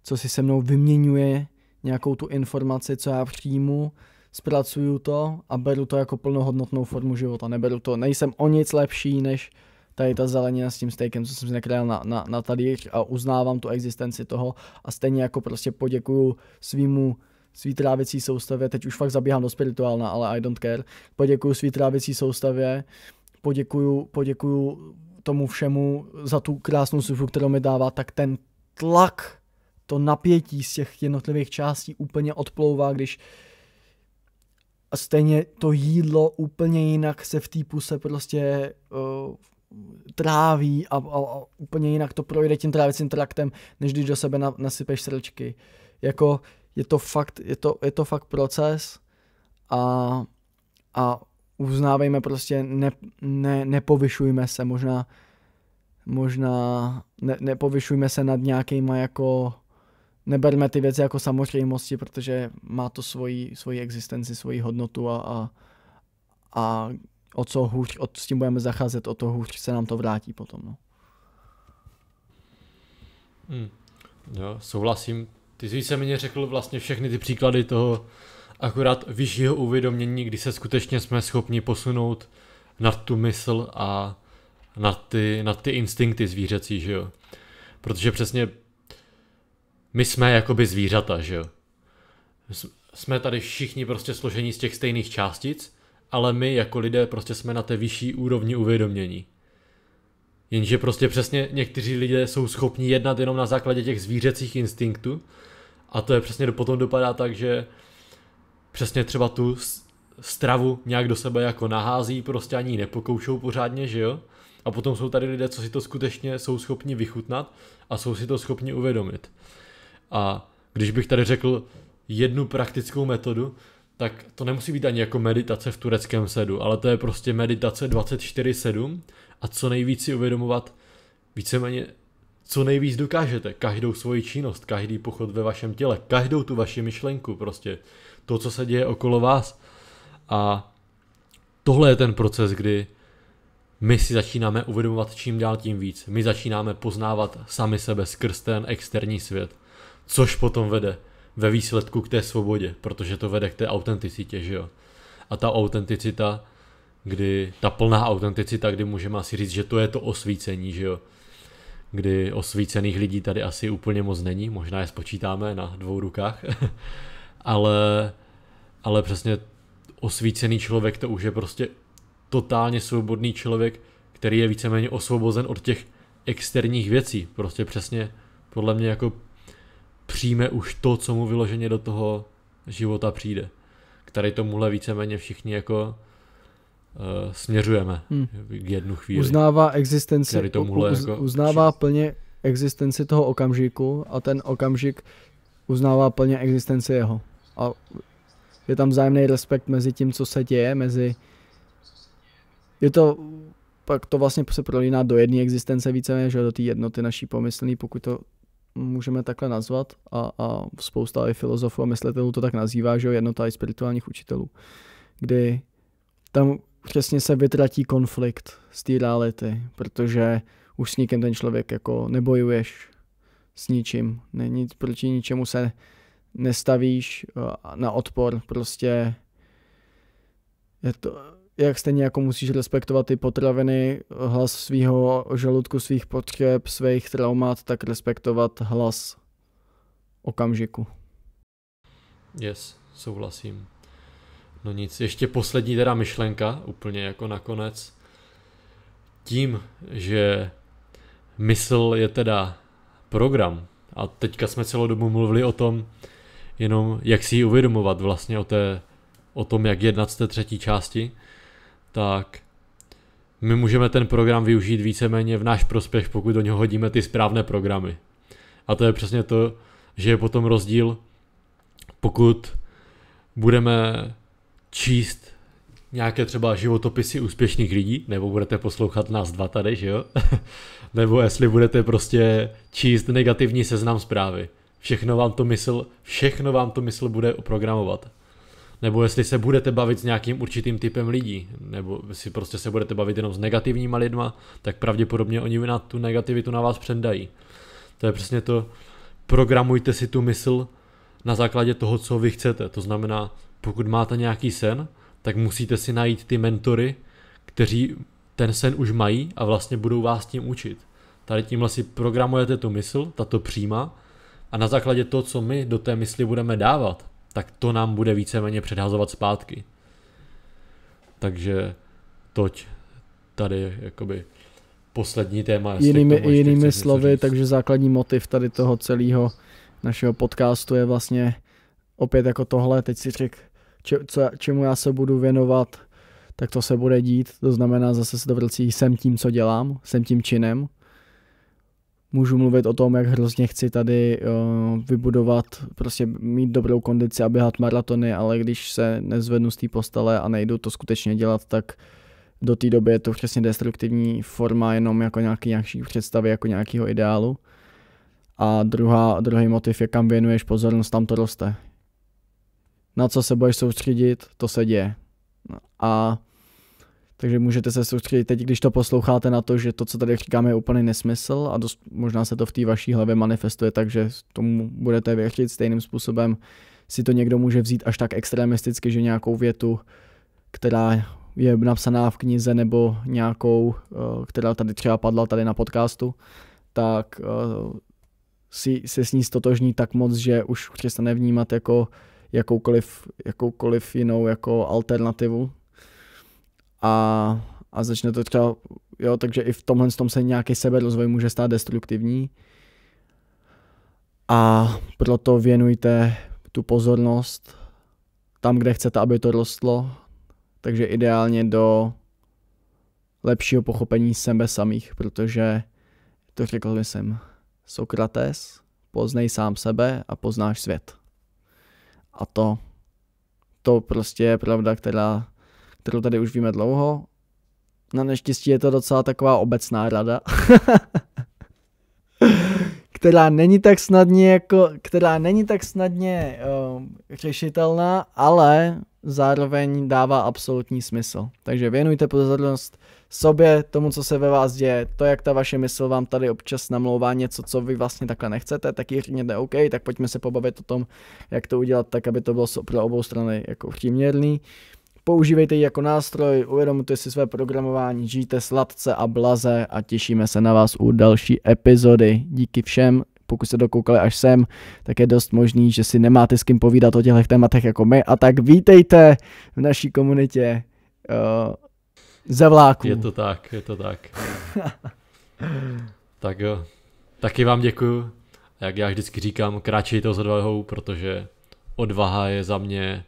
co si se mnou vyměňuje nějakou tu informaci, co já přijmu, zpracuju to a beru to jako plnohodnotnou formu života. Nejsem o nic lepší než tady ta zelenina s tím stejkem, co jsem si nakrájel na talíř a uznávám tu existenci toho a stejně jako prostě poděkuju svý trávicí soustavě, teď už fakt zabíhám do spirituálna, ale I don't care, poděkuju svý trávicí soustavě, poděkuju tomu všemu za tu krásnou službu, kterou mi dává, tak ten tlak, to napětí z těch jednotlivých částí úplně odplouvá, když a stejně to jídlo úplně jinak se v té puse prostě tráví a úplně jinak to projde tím trávicím traktem, než když do sebe nasypeš srčky. Jako je to fakt proces a uznávejme prostě, nepovyšujme se, možná nepovyšujme se nad nějakýma jako, neberme ty věci jako samozřejmosti, protože má to svoji existenci, svoji hodnotu a o co hůř, s tím budeme zacházet, o to hůř se nám to vrátí potom. No. Jo, souhlasím. Ty jsi se mě řekl vlastně všechny ty příklady toho akorát vyššího uvědomění, kdy se skutečně jsme schopni posunout nad tu mysl a nad ty instinkty zvířecí, že jo. Protože přesně my jsme jakoby zvířata, že jo. Jsme tady všichni prostě složení z těch stejných částic, ale my jako lidé prostě jsme na té vyšší úrovni uvědomění. Jenže prostě přesně někteří lidé jsou schopni jednat jenom na základě těch zvířecích instinktů a to je přesně potom dopadá tak, že přesně třeba tu stravu nějak do sebe jako nahází, prostě ani ji nepokoušou pořádně, že jo? A potom jsou tady lidé, co si to skutečně jsou schopni vychutnat a jsou si to schopni uvědomit. A když bych tady řekl jednu praktickou metodu, tak to nemusí být ani jako meditace v tureckém sedu, ale to je prostě meditace 24/7 a co nejvíc si uvědomovat víceméně, co nejvíc dokážete, každou svoji činnost, každý pochod ve vašem těle, každou tu vaši myšlenku, prostě to, co se děje okolo vás. A tohle je ten proces, kdy my si začínáme uvědomovat čím dál tím víc. My začínáme poznávat sami sebe skrz ten externí svět, což potom vede ve výsledku k té svobodě, protože to vede k té autenticitě, že jo. A ta autenticita, ta plná autenticita, kdy můžeme asi říct, že to je to osvícení, že jo. Kdy osvícených lidí tady asi úplně moc není, možná je spočítáme na 2 rukách, ale přesně osvícený člověk to už je prostě totálně svobodný člověk, který je víceméně osvobozen od těch externích věcí. Prostě přesně podle mě jako přijme už to, co mu vyloženě do toho života přijde. Který tomuhle víceméně všichni jako směřujeme k jednu chvíli. Uznává existenci, jako uznává plně existenci toho okamžiku a ten okamžik uznává plně existenci jeho. A je tam vzájemný respekt mezi tím, co se děje, pak to vlastně se prolíná do jedné existence víceméně, že do té jednoty naší pomyslný, pokud to můžeme takhle nazvat a spousta i filozofů a myslitelů to tak nazývá, že jednota i spirituálních učitelů, kdy tam přesně se vytratí konflikt z té reality, protože už s nikým ten člověk jako nebojuješ s ničím, proti ničemu se nestavíš na odpor, prostě je to, jak stejně jako musíš respektovat ty potraviny, hlas svýho žaludku, svých potřeb, svých traumat, tak respektovat hlas okamžiku. Yes, souhlasím. No nic, ještě poslední teda myšlenka, úplně jako nakonec. Tím, že mysl je teda program a teďka jsme celou dobu mluvili o tom, jenom jak si ji uvědomovat vlastně o tom, jak jednat z té třetí části, tak my můžeme ten program využít víceméně v náš prospěch, pokud do něho hodíme ty správné programy. A to je přesně to, že je potom rozdíl, pokud budeme číst nějaké třeba životopisy úspěšných lidí, nebo budete poslouchat nás dva tady, že jo? Nebo jestli budete prostě číst negativní seznam zprávy. Všechno vám to mysl bude oprogramovat. Nebo jestli se budete bavit s nějakým určitým typem lidí, nebo si prostě se budete bavit jenom s negativníma lidma, tak pravděpodobně oni na tu negativitu na vás předají. To je přesně to, programujte si tu mysl na základě toho, co vy chcete. To znamená, pokud máte nějaký sen, tak musíte si najít ty mentory, kteří ten sen už mají a vlastně budou vás tím učit. Tady tímhle si programujete tu mysl, ta to přijímá a na základě toho, co my do té mysli budeme dávat, tak to nám bude víceméně předhazovat zpátky. Takže toť tady jakoby poslední téma. Jinými slovy, takže základní motiv tady toho celého našeho podcastu je vlastně opět jako tohle, teď si řekl, čemu já se budu věnovat, tak to se bude dít, to znamená zase se to vrací, jsem tím, co dělám, jsem tím činem. Můžu mluvit o tom, jak hrozně chci tady vybudovat, prostě mít dobrou kondici a běhat maratony, ale když se nezvednu z té postele a nejdu to skutečně dělat, tak do té doby je to přesně destruktivní forma jenom jako nějaký představy, jako nějakého ideálu. A druhý motiv je, kam věnuješ pozornost, tam to roste. Na co se budeš soustředit, to se děje. Takže můžete se soustředit teď, když to posloucháte, na to, že to, co tady říkáme, je úplný nesmysl a možná se to v té vaší hlavě manifestuje, takže tomu budete věřit stejným způsobem. Si to někdo může vzít až tak extremisticky, že nějakou větu, která je napsaná v knize nebo nějakou, která tady třeba padla tady na podcastu, tak se s ní stotožní tak moc, že už přestane vnímat jako jakoukoliv jinou jako alternativu. A začne to třeba, takže i v tomhle tom se nějaký seberozvoj může stát destruktivní. A proto věnujte tu pozornost tam, kde chcete, aby to rostlo. Takže ideálně do lepšího pochopení sebe samých, protože to řekl jsem Sokrates, poznej sám sebe a poznáš svět. A to prostě je pravda, kterou tady už víme dlouho. Na neštěstí je to docela taková obecná rada, která není tak snadně řešitelná, ale zároveň dává absolutní smysl. Takže věnujte pozornost sobě, tomu, co se ve vás děje, to, jak ta vaše mysl vám tady občas namlouvá něco, co vy vlastně takhle nechcete, tak ji řekněte OK, tak pojďme se pobavit o tom, jak to udělat tak, aby to bylo pro obou strany jako příměrný. Používejte ji jako nástroj, uvědomujte si své programování, žijte sladce a blaze a těšíme se na vás u další epizody. Díky všem, pokud jste dokoukali až sem, tak je dost možný, že si nemáte s kým povídat o těchto tématech jako my, a tak vítejte v naší komunitě Zevláků. Je to tak. Tak jo, taky vám děkuju. Jak já vždycky říkám, kráčejte s odvahou, protože odvaha je za mě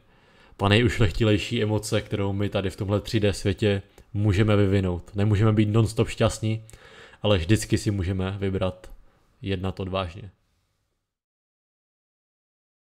ta nejušlechtilejší emoce, kterou my tady v tomhle 3D světě můžeme vyvinout. Nemůžeme být non-stop šťastní, ale vždycky si můžeme vybrat jednat odvážně.